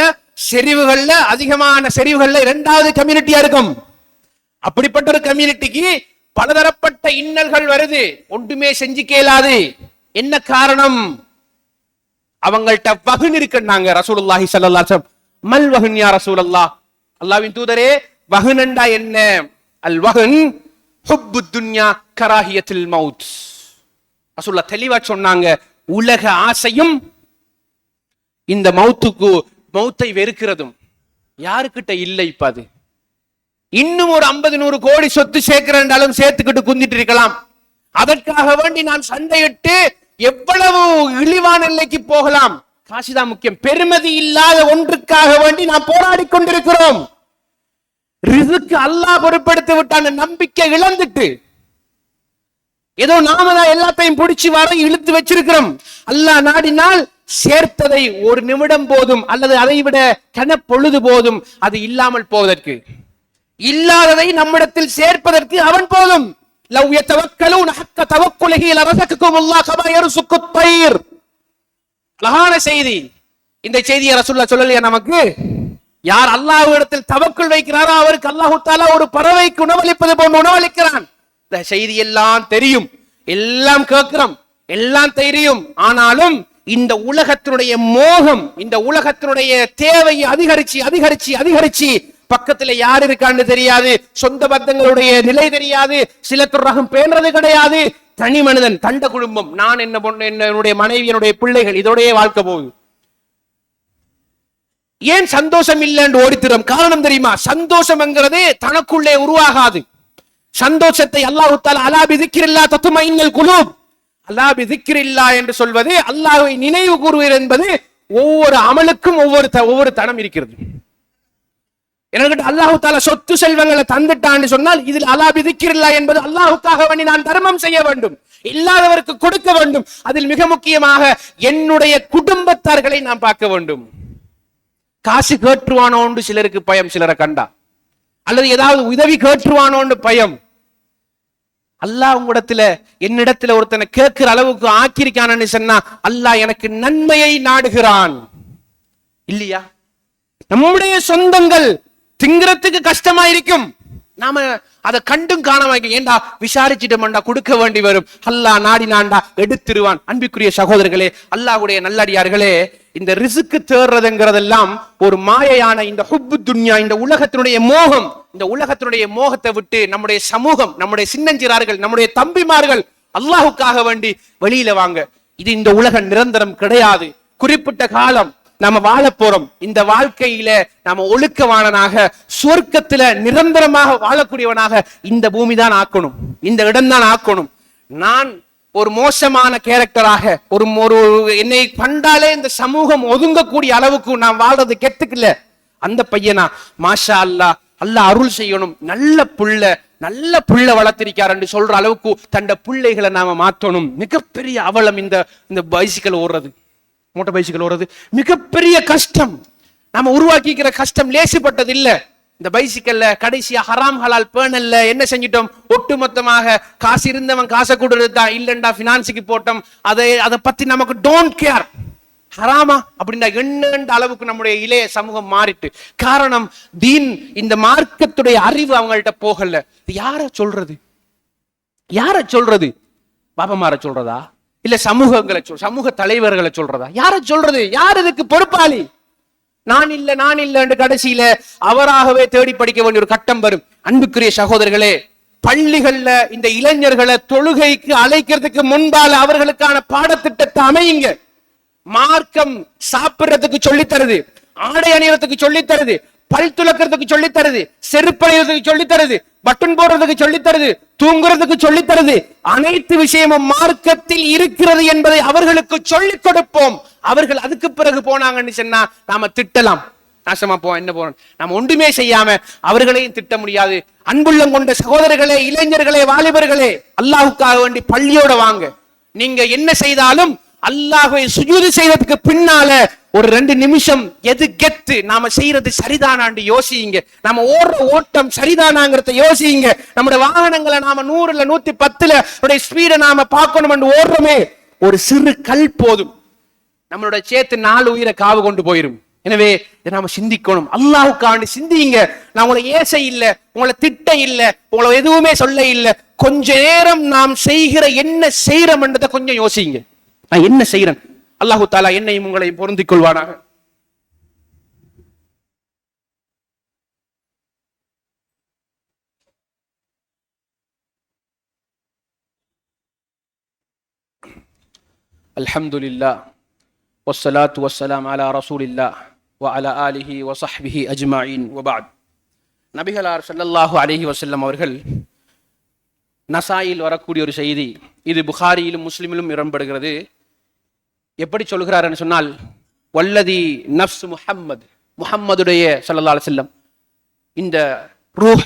செறிவுகள்ல அதிகமான செறிவுகள்ல இரண்டாவது கம்யூனிட்டியா இருக்கும். அப்படிப்பட்ட ஒரு கம்யூனிட்டிக்கு பலதரப்பட்ட இன்னல்கள் வருது, ஒன்றுமே செஞ்சு கேளாது. என்ன காரணம்? அவங்கள்ட்ட வஹன் இருக்குன்னாங்க ரசூலுல்லாஹி ஸல்லல்லாஹு அலைஹி வஸல்லம். மல் வஹன் யா ரசூலல்லாஹ், அல்லாஹ்வின் தூதரே வஹன்ண்டா என்ன? அல் வஹன் ஹுப்பு துன்யா கராஹியத்துல் மௌத். ரசூலுல்லாஹ் தெளிவா சொன்னாங்க, உலக ஆசையும் இந்த மௌத்தை வெறுக்கிறதும் யாருக்கிட்ட இல்லை. இப்ப அது இன்னும் ஒரு 50-100 கோடி சொத்து சேர்க்கிறேன்றாலும் சேர்த்துக்கிட்டு குந்திட்டு இருக்கலாம். அதற்காக வேண்டி நான் சண்டையிட்டு எவ்வளவு இழிவான நிலைக்கு போகலாம். காசுதான் முக்கியம். பெருமதி இல்லாத ஒன்றுக்காக வேண்டி நாம் போராடி கொண்டிருக்கிறோம். ரிஸ்க் அல்லாஹ் பொறுப்படுத்தி விட்டான நம்பிக்கை இழந்துட்டு ஏதோ நாம தான் எல்லாத்தையும் பிடிச்சி வர இழுத்து வச்சிருக்கிறோம். அல்லாஹ் நாடினால் சேர்த்ததை ஒரு நிமிடம் போதும், அல்லது அதை விட கனப்பொழுது போதும். அது இல்லாமல் போவதற்கு, இல்லாததை நம்மிடத்தில் சேர்ப்பதற்கு அவன் போதும். லவ் யதவக்கலூன ஹக்க தவக்குலிஹி லரஸககுமுல்லாஹ் கமா யர்ஸுகுத் தைர். அழகான செய்தி. இந்த செய்தியை ரசூலுல்லாஹ் சொல்லலையா நமக்கு? யார் அல்லாஹ்விடத்தில் தவக்குல் வைக்கிறாரோ அவருக்கு அல்லாஹ் தஆலா ஒரு பறவைக்கு உணவளிப்பது போன்று உணவளிக்கிறான். இந்த செய்தி எல்லாம் தெரியும், எல்லாம் கேட்கிறோம், எல்லாம் தெரியும். ஆனாலும் இந்த உலகத்தினுடைய மோகம், இந்த உலகத்தினுடைய தேவையை அதிகரிச்சு அதிகரிச்சு அதிகரிச்சு பக்கத்துல யார் இருக்கான்னு தெரியாது, சொந்த பந்தங்களுடைய நிலை தெரியாது, சிலத்துர் ரகம் பேணுறது கிடையாது. தனி மனிதன், தண்ட குடும்பம், நான் என்ன பொண்ணு, என்னுடைய மனைவி, என்னுடைய பிள்ளைகள், இதோடைய வாழ்க்கை போகுது. ஏன் சந்தோஷம் இல்லைன்னு ஓடித்திரும்? காரணம் தெரியுமா? சந்தோஷம்ங்கிறது தனக்குள்ளே உருவாகாது. சந்தோஷத்தை அல்லாஹ் தஆலா அலா பிதிக்ரில்லாஹ் தத்மைனுல் குலூப், அல்லாஹ் பிதிக்ரில்லாஹ் என்று சொல்வது அல்லாஹ்வை நினைவு கூறுவது என்பது ஒவ்வொரு அமலுக்கும் ஒவ்வொரு தனம் இருக்கிறது. எனக்கு அல்லாஹ் தஆலா சொத்து செல்வங்களை தந்துட்டான்னு சொன்னால் இதில் அலா பிதிக்ரில்லாஹ் என்பது அல்லாஹ்வுக்காக வேண்டி நான் தர்மம் செய்ய வேண்டும், இல்லாதவருக்கு கொடுக்க வேண்டும். அதில் மிக முக்கியமாக என்னுடைய குடும்பத்தார்களை நான் பார்க்க வேண்டும். காசு கேட்டுருவானோன்னு சிலருக்கு பயம், சிலரை கண்டா, அல்லது ஏதாவது உதவி கேட்டுருவானோன்னு பயம். அல்லாஹ் உங்களிடத்துல என்னிடத்துல ஒருத்தனை கேட்கிற அளவுக்கு ஆக்கியிருக்கானு சொன்னா அல்லாஹ் எனக்கு நன்மையை நாடுகிறான் இல்லையா? நம்முடைய சொந்தங்கள் திங்கிறதுக்கு கஷ்டமா இருக்கும், நாம அதை கண்டும் காணாம ஏண்டா விசாரிச்சுட்டோம்டா கொடுக்க வேண்டி வரும். அல்லாஹ் நாடினாண்டா எடுத்துருவான். அன்பிற்குரிய சகோதரர்களே, அல்லாஹ்வுடைய நல்லடியார்களே, இந்த ரிஸ்க் தேடுறதுங்கிறதெல்லாம் ஒரு மாயையான இந்த ஹுப்பு துன்யா, இந்த உலகத்தினுடைய மோகம். இந்த உலகத்தினுடைய மோகத்தை விட்டு நம்முடைய சமூகம், நம்முடைய சின்னஞ்சிறார்கள், நம்முடைய தம்பிமார்கள் அல்லாஹுக்காக வேண்டி வெளியில வாங்க. இது இந்த உலகம் நிரந்தரம் கிடையாது. குறிப்பிட்ட காலம் நாம வாழ போறோம். இந்த வாழ்க்கையில நாம ஒழுக்கவானனாக சொர்க்கத்துல நிரந்தரமாக வாழக்கூடியவனாக இந்த பூமி தான் ஆக்கணும், இந்த இடம் தான் ஆக்கணும். நான் ஒரு மோசமான கேரக்டராக ஒரு என்னை கண்டாலே இந்த சமூகம் ஒதுங்கக்கூடிய அளவுக்கு நான் வாழ்றது கெத்துக்கல. அந்த பையனா மாஷா அல்லாஹ், அல்லாஹ் அருள் செய்யணும், நல்ல புள்ள வளர்த்திருக்கார் என்று சொல்ற அளவுக்கு தண்ட பிள்ளைகளை நாம மாற்றணும். மிகப்பெரிய அவலம் இந்த பைசிக்கல் ஓடுறது, மோட்டார் பைசிக்கல் ஓடுறது மிகப்பெரிய கஷ்டம். நாம உருவாக்கிக்கிற கஷ்டம் லேசுப்பட்டது இல்ல. இந்த பைசிக்கல்ல கடைசியா ஹராம் ஹலால் பேணல்ல என்ன செஞ்சிட்டோம்? ஒட்டுமொத்தமாக காசு இருந்தவன் காசை கொடுத்தா, இல்லண்டா பினான்ஸுக்கு போட்டோம். அதை பத்தி நமக்கு டோன்ட் கேர். ஹராமா அப்படின்னா என்னன்ற அளவுக்கு நம்முடைய இளைய சமூகம் மாறிட்டு. காரணம் தீன், இந்த மார்க்கத்துடைய அறிவு அவங்கள்ட்ட போகல. யார சொல்றது? பாபமார சொல்றதா? இல்ல சமூக தலைவர்களை சொல்றதா? யார சொல்றது? யார் இதுக்கு பொறுப்பாளி? நான் இல்ல என்று கடைசியில அவராகவே தேடி படிக்க வேண்டிய ஒரு கட்டம் வரும். அன்புக்குரிய சகோதரர்களே, பள்ளிகள்ல இந்த இளைஞர்களை தொழுகைக்கு அழைக்கிறதுக்கு முன்பால அவர்களுக்கான பாடத்திட்டத்தை அமையுங்க. மார்க்கம் சாப்பிடுறதுக்கு சொல்லி தருது, ஆடை அணியறதுக்கு சொல்லி தருது, பல் துலக்கிறதுக்கு சொல்லி தருது, செருப்படைறதுக்கு சொல்லி தருது, பட்டன் போடுறதுக்கு சொல்லி தருது, தூங்குறதுக்கு சொல்லி தருது. அனைத்து விஷயமும் மார்க்கத்தில் இருக்கிறது என்பதை அவர்களுக்கு சொல்லிக் கொடுப்போம். அவர்கள் அதுக்கு பிறகு போனாங்கன்னு சொன்னா நாம திட்டலாம், நாசமா என்ன போறோம். நாம ஒன்றுமே செய்யாம அவர்களையும் திட்ட முடியாது. அன்புள்ளம் கொண்ட சகோதரர்களே, இளைஞர்களே, வாலிபர்களே, அல்லாஹ்வுக்காக வேண்டி பள்ளியோட வாங்க. நீங்க என்ன செய்தாலும் அல்லாஹ்வை சுஜூது செய்யறதுக்கு பின்னால ஒரு 2 நிமிஷம் எது கெத்து, நாம செய்யறது சரிதானான்னு யோசிங்க. நாம ஓடுற ஓட்டம் சரிதானாங்கிறத யோசிங்க. நம்முடைய வாகனங்களை நாம 100ல 110ல ஸ்பீடை நாம பார்க்கணும் ஓடுறோமே, ஒரு சிறு கல் போதும் நம்மளோட சேர்த்து 4 உயிரை காவு கொண்டு போயிரும். எனவே இதை நாம சிந்திக்கணும். அல்லாஹ்வுக்காண்டி சிந்திங்க. நான் உங்களை ஏச இல்ல, உங்களை திட்ட இல்ல, உங்களை எதுவுமே சொல்ல இல்ல. கொஞ்ச நேரம் நாம் செய்கிற என்ன செய்யறோம் என்றதை கொஞ்சம் யோசிங்க. நான் என்ன செய்யறேன்? அல்லாஹு தாலா என்னையும் உங்களையும் பொருந்திக் கொள்வானாக. அல்ஹம்துலில்லாஹ் வஸ்ஸலாத்து வஸ்ஸலாம் அலா ரசூலில்லாஹ் வ அலா ஆலிஹி வ ஸஹ்பிஹி அஜ்மஈன் வ பஅத். நபிகளார் ஸல்லல்லாஹு அலைஹி வஸல்லம் அவர்கள் நசாயில் வரக்கூடிய ஒரு செய்தி, இது புகாரியிலும் முஸ்லிமிலும் இடம்பெறுகிறது. எப்படி சொல்கிறார் என்று சொன்னால், வல்லதி நஃப்ஸ் முஹம்மது, முஹம்மதுடைய ஸல்லல்லாஹு அலைஹி வஸல்லம், இந்த ரூஹ்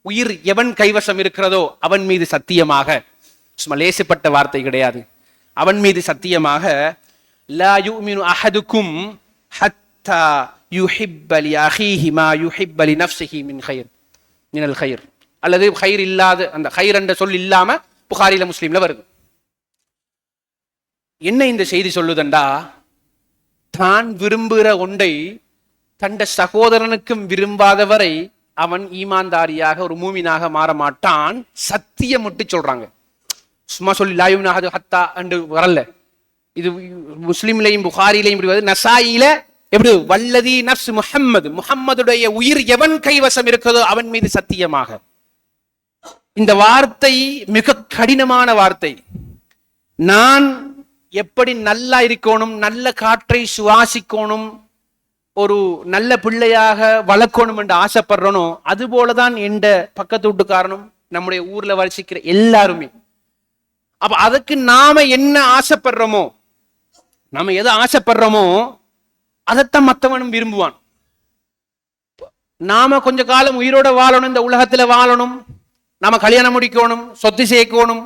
உயிர் எவன் கைவசம் இருக்கிறதோ அவன் மீது சத்தியமாக, சும்மா லேசப்பட்ட வார்த்தை கிடையாது, அவன் மீது சத்தியமாக, லா யுமினு அஹதுக்கும் ஹத்தா யுஹிப்ப லி அஹீஹி மா யுஹிப்ப லி நஃப்ஸிஹி மின் கைர், மினல் கைர். அல்லது கைர் இல்லாத, அந்த கைர் என்ற சொல் இல்லாம புகாரில முஸ்லிம்ல வருது. என்ன இந்த செய்தி சொல்லுதண்டா, தான் விரும்புகிற ஒன்றை தண்ட சகோதரனுக்கும் விரும்பாதவரை அவன் ஈமான்தாரியாக ஒரு மூமினாக மாற மாட்டான். சத்தியம் முட்டி சொல்றாங்க. சும்மா சொல்லி லாயுனாக ஹத்தா என்று வரல. இது முஸ்லிம்லையும் புகாரிலையும் இப்படி வருது. நசாயில எப்படி, வல்லதி நஃப்ஸ் முஹம்மது, முஹம்மதுடைய உயிர் எவன் கைவசம் இருக்கிறதோ அவன் மீது சத்தியமாக. இந்த வார்த்தை மிக கடினமான வார்த்தை. நான் எப்படி நல்லா இருக்கணும், நல்ல காற்றை சுவாசிக்கணும், ஒரு நல்ல பிள்ளையாக வளர்க்கணும் என்று ஆசைப்படுறனோ, அது போலதான் எந்த பக்கத்து வீட்டுக்காரனும் நம்முடைய ஊர்ல வசிக்கிற எல்லாருமே. அப்ப அதுக்கு நாம என்ன ஆசைப்படுறோமோ, நாம எதை ஆசைப்படுறோமோ அதைத்தான் மற்றவனும் விரும்புவான். நாம கொஞ்ச காலம் உயிரோட வாழணும், இந்த உலகத்துல வாழணும், நாம கல்யாணம் முடிக்கணும், சொத்து சேர்க்கணும்,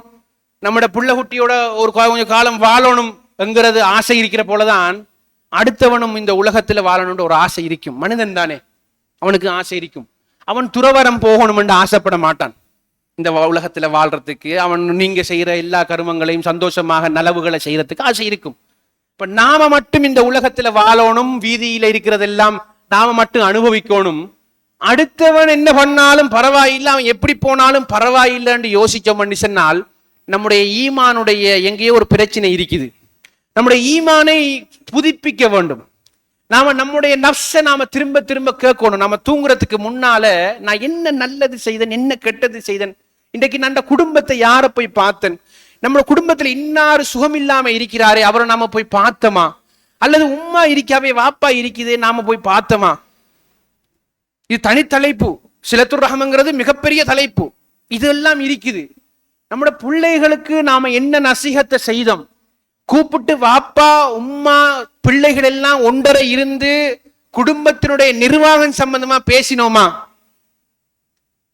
நம்மளோட புள்ள குட்டியோட ஒரு கொஞ்ச காலம் வாழணும் என்கிறது ஆசை இருக்கிற போலதான் அடுத்தவனும் இந்த உலகத்துல வாழணும்ன்ற ஒரு ஆசை இருக்கும். மனிதன் தானே, அவனுக்கு ஆசை இருக்கும். அவன் துறவரம் போகணும் என்று ஆசைப்பட மாட்டான். இந்த உலகத்துல வாழ்றதுக்கு அவன் நீங்க செய்யற எல்லா கருமங்களையும் சந்தோஷமாக நலவுகளை செய்யறதுக்கு ஆசை இருக்கும். இப்ப நாம மட்டும் இந்த உலகத்துல வாழணும், வீதியில இருக்கிறதெல்லாம் நாம மட்டும் அனுபவிக்கணும், அடுத்தவன் என்ன பண்ணாலும் பரவாயில்லை, அவன் எப்படி போனாலும் பரவாயில்லைன்னு யோசிச்சோம்னு சொன்னால் நம்முடைய ஈமானுடைய எங்கேயோ ஒரு பிரச்சனை இருக்குது. நம்முடைய ஈமானை புதுப்பிக்க வேண்டும். நாம நம்முடைய நஃப்ஸை நாம திரும்ப திரும்ப கேட்கணும். நாம தூங்குறதுக்கு முன்னால நான் என்ன நல்லது செய்தேன், என்ன கெட்டது செய்தேன், இன்றைக்கு நான் குடும்பத்தை யாரை போய் பார்த்தேன், நம்ம குடும்பத்துல இன்னாரு சுகம் இல்லாம இருக்கிறாரே அவரை நாம போய் பார்த்தோமா, அல்லது உம்மா இருக்காவே வாப்பா இருக்குதே நாம போய் பார்த்தோமா. இது தனித்தலைப்பு. சிலத்துர் ரஹம்ங்கிறது மிகப்பெரிய தலைப்பு. இதெல்லாம் இருக்குது. நம்முடைய பிள்ளைகளுக்கு நாம என்ன நசீகத்தை செய்தோம், கூப்பிட்டு வாப்பா உம்மா பிள்ளைகள் எல்லாம் ஒன்றரை இருந்து குடும்பத்தினுடைய நிர்வாகம் சம்பந்தமா பேசினோமா?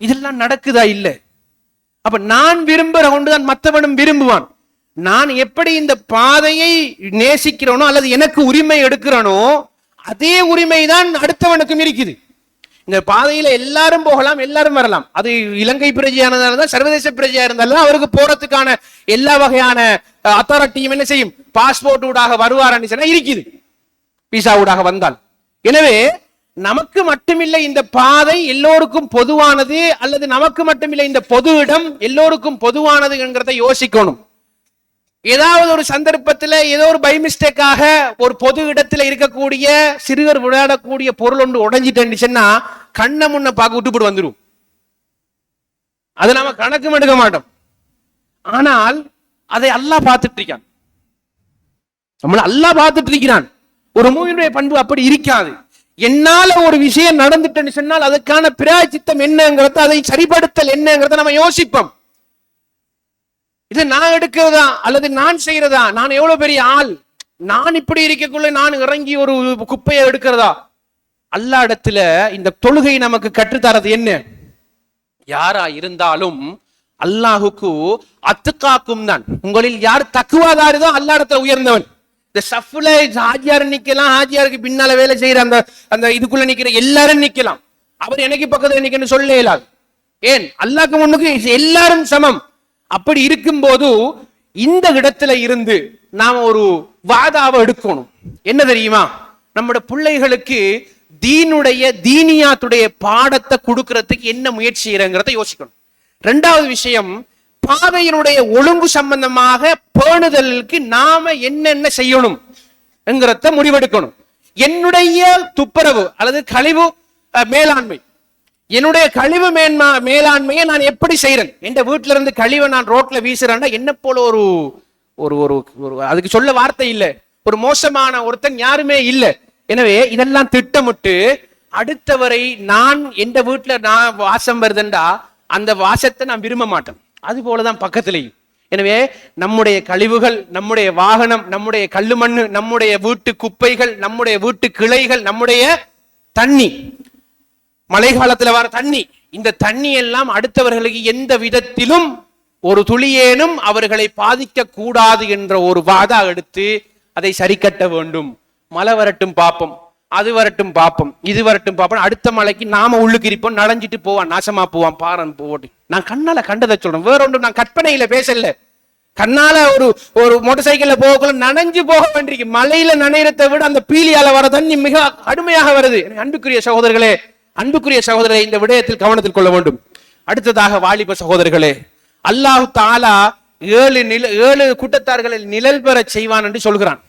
இதெல்லாம் நடக்குதா? இல்ல. அப்ப நான் விரும்புற ஒன்றுதான் மற்றவனும் விரும்புவான். நான் எப்படி இந்த பாதையை நேசிக்கிறேனோ அல்லது எனக்கு உரிமை எடுக்கிறனோ அதே உரிமை தான் அடுத்தவனுக்கும் இருக்குது. இந்த பாதையில எல்லாரும் போகலாம், எல்லாரும் வரலாம். அது இலங்கை பிரஜையானதான் சர்வதேச பிரஜையா இருந்தாலும் அவருக்கு போறதுக்கான எல்லா வகையான அத்தாரிட்டியும் என்ன செய்யும், பாஸ்போர்ட் ஊடாக வருவார் இருக்குது, விசா ஊடாக வந்தால். எனவே நமக்கு மட்டுமில்லை இந்த பாதை எல்லோருக்கும் பொதுவானது, அல்லது நமக்கு மட்டுமில்லை இந்த பொது இடம் எல்லோருக்கும் பொதுவானது என்கிறத யோசிக்கணும். ஏதாவது ஒரு சந்தர்ப்பத்தில் ஏதோ ஒரு பை மிஸ்டேக்காக ஒரு பொது இடத்துல இருக்கக்கூடிய சிறுவர் விளையாடக்கூடிய பொருள் ஒன்று உடைஞ்சிட்டேன்னா கண்ணை முன்ன பார்க்க விட்டுப்பட்டு வந்துடும். அதை நாம கணக்கும் எடுக்க மாட்டோம். ஆனால் அதை அல்லாஹ் பார்த்துட்டு இருக்கான். நம்மள அல்லாஹ் பார்த்துட்டு இருக்கிறான். ஒரு மூவினுடைய பண்பு அப்படி இருக்காது. என்னால ஒரு விஷயம் நடந்துட்டேன்னு சொன்னால் அதுக்கான பிராயச்சித்தம் என்னங்கிறத, அதை சரிப்படுத்தல் என்னங்கிறத நம்ம யோசிப்போம். இது நான் எடுக்கிறதா அல்லது நான் செய்யறதா, நான் எவ்வளவு பெரிய ஆள், நான் இப்படி இருக்கக்குள்ள நான் இறங்கி ஒரு குப்பையை எடுக்கிறதா? அல்லாஹ் இடத்துல இந்த தொழுகை நமக்கு கற்றுத்தரது என்ன? யாரா இருந்தாலும் அல்லாஹுக்கு அத்துக்காக்கும் தான். உங்களில் யார் தக்குவாதாருதோ அல்லாஹ் இடத்துல உயர்ந்தவன். இந்த சஃப்ல ஹாஜியார் நிக்கலாம், ஹாஜியாருக்கு பின்னால வேலை செய்யற அந்த அந்த இதுக்குள்ள நிக்கிற எல்லாரும் நிக்கலாம். அவர் எனக்கு பக்கத்துல நிக்கன்னு சொல்ல இயலாது. ஏன்? அல்லாஹ்க்கு முன்னுக்கு எல்லாரும் சமம். அப்படி இருக்கும் போது இந்த இடத்துல இருந்து நாம ஒரு வாதாவை எடுக்கணும். என்ன தெரியுமா? நம்முடைய பிள்ளைகளுக்கு தீனியாத்துடைய பாடத்தை கொடுக்கறதுக்கு என்ன முயற்சி செய்யறங்கிறத யோசிக்கணும். ரெண்டாவது விஷயம், பாதையினுடைய ஒழுங்கு சம்பந்தமாக பேணுதலுக்கு நாம என்னென்ன செய்யணும் என்கிறத முடிவெடுக்கணும். என்னுடைய துப்புரவு அல்லது கழிவு மேலாண்மை, என்னுடைய கழிவு மேலாண்மையை நான் எப்படி செய்யறேன்? என் வீட்டுல இருந்து கழிவை நான் ரோட்ல வீசுறேன்னா என்ன போல ஒரு ஒரு ஒரு அதுக்கு சொல்ல வார்த்தை இல்லை, ஒரு மோசமான ஒருத்தன் யாருமே இல்லை. எனவே இதெல்லாம் திட்டமிட்டு அடுத்தவரை நான் எந்த வீட்டுல நான் வாசம் வருதுண்டா அந்த வாசத்தை நான் விரும்ப மாட்டேன். அது போலதான் பக்கத்திலேயும். எனவே நம்முடைய கழிவுகள், நம்முடைய வாகனம், நம்முடைய கல்லுமண்ணு, நம்முடைய வீட்டு குப்பைகள், நம்முடைய வீட்டு கிளைகள், நம்முடைய தண்ணி, மழை காலத்துல வர தண்ணி, இந்த தண்ணி எல்லாம் அடுத்தவர்களுக்கு எந்த விதத்திலும் ஒரு துளியேனும் அவர்களை பாதிக்க கூடாது என்ற ஒரு வாதா எடுத்து அதை சரி கட்ட வேண்டும். மழை வரட்டும் பாப்போம், அது வரட்டும் பாப்போம், இது வரட்டும் பாப்போம், அடுத்த மலைக்கு நாம உள்ளுக்கு இருப்போம், நனைஞ்சிட்டு போவான், நாசமா போவான், பாரன் போட்டு. நான் கண்ணால கண்டதை சொல்றேன், வேற ஒன்றும் நான் கற்பனையில பேசல. கண்ணால ஒரு மோட்டார் சைக்கிள்ல போகக்குள்ள நனைஞ்சு போக வேண்டியிருக்கு. மலையில நனையறதை விட அந்த பீலியால வர தண்ணி மிக கடுமையாக வருது. அன்புக்குரிய சகோதரர்களே, இந்த விடயத்தில் கவனத்தில் கொள்ள வேண்டும். அடுத்ததாக வாலிப சகோதரர்களே, அல்லாஹ் தஆலா 7 கூட்டத்தார்களில் நிழல் பெற செய்வான் என்று சொல்கிறான்.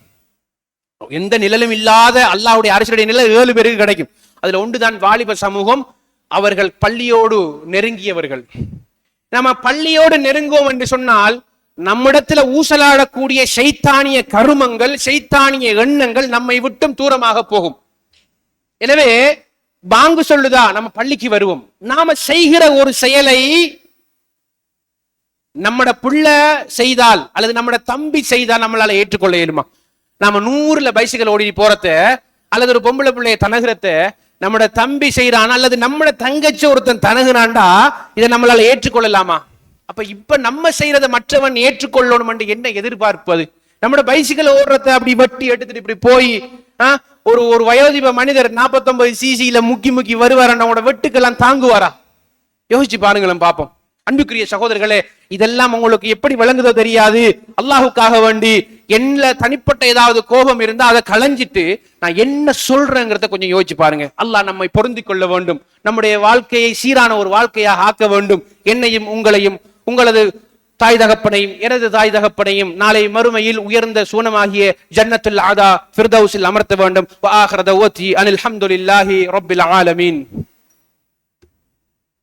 எந்த நிழலும் இல்லாத அல்லாஹ்வுடைய அரசுடைய நிழல் 7 பேருக்கு கிடைக்கும். அதுல ஒன்றுதான் வாலிப சமூகம். அவர்கள் பள்ளியோடு நெருங்கியவர்கள். நம்ம பள்ளியோடு நெருங்குவோம் என்று சொன்னால் நம்மிடத்துல ஊசலாடக்கூடிய சைத்தானிய கருமங்கள், சைத்தானிய எண்ணங்கள் நம்மை விட்டும் தூரமாக போகும். எனவே பாங்கு சொல்லுதா நம்ம பள்ளிக்கு வருவோம். நாம செய்கிற ஒரு செயலை நம்மட புள்ள செய்தால் அல்லது நம்மட தம்பி செய்தால் நம்மளால ஏற்றுக்கொள்ள இயலுமா? நாம 100ல பைசிக்கல் ஓடி போறத அல்லது ஒரு பொம்பளை பிள்ளைய தனகிறத நம்மட தம்பி செய்யறான் அல்லது நம்மட தங்கச்சி ஒருத்தன் தனகுறான்டா, இதை நம்மளால ஏற்றுக்கொள்ளலாமா? அப்ப இப்ப நம்ம செய்யறதை மற்றவன் ஏற்றுக்கொள்ளணும் என்று என்ன எதிர்பார்ப்பது? நம்மட பைசிக்கல் ஓடுறத அப்படி வட்டி எடுத்துட்டு இப்படி போய் ஒரு வயோதிப மனிதர் 49 சிசியில முக்கி வருவார், நம்மளோட வெட்டுக்கெல்லாம் தாங்குவாரா? யோசிச்சு பாருங்களேன் பாப்போம். அன்புக்குரிய சகோதரர்களே, இதெல்லாம் உங்களுக்கு எப்படி விளங்குதோ தெரியாது. அல்லாஹுக்காக வேண்டி என்ன தனிப்பட்ட ஏதாவது கோபம் இருந்தா அதை களைஞ்சிட்டு நான் என்ன சொல்றேங்கிறத கொஞ்சம் யோசிச்சு பாருங்க. அல்லாஹ் நம்மை பொருந்திக் கொள்ள வேண்டும், நம்முடைய வாழ்க்கையை சீரான ஒரு வாழ்க்கையாக ஆக்க வேண்டும். என்னையும் உங்களையும் உங்களது தாய் தகப்பனையும் எனது தாய் தகப்பனையும் நாளை மறுமையில் உயர்ந்த சூனமாகிய ஜன்னத்துல் ஆதா ஃபிர்தௌஸில் அமர்த்த வேண்டும். வ ஆகிரு தஅவாத்தி அனில் ஹம்துலில்லாஹி ரப்பில் ஆலமீன்.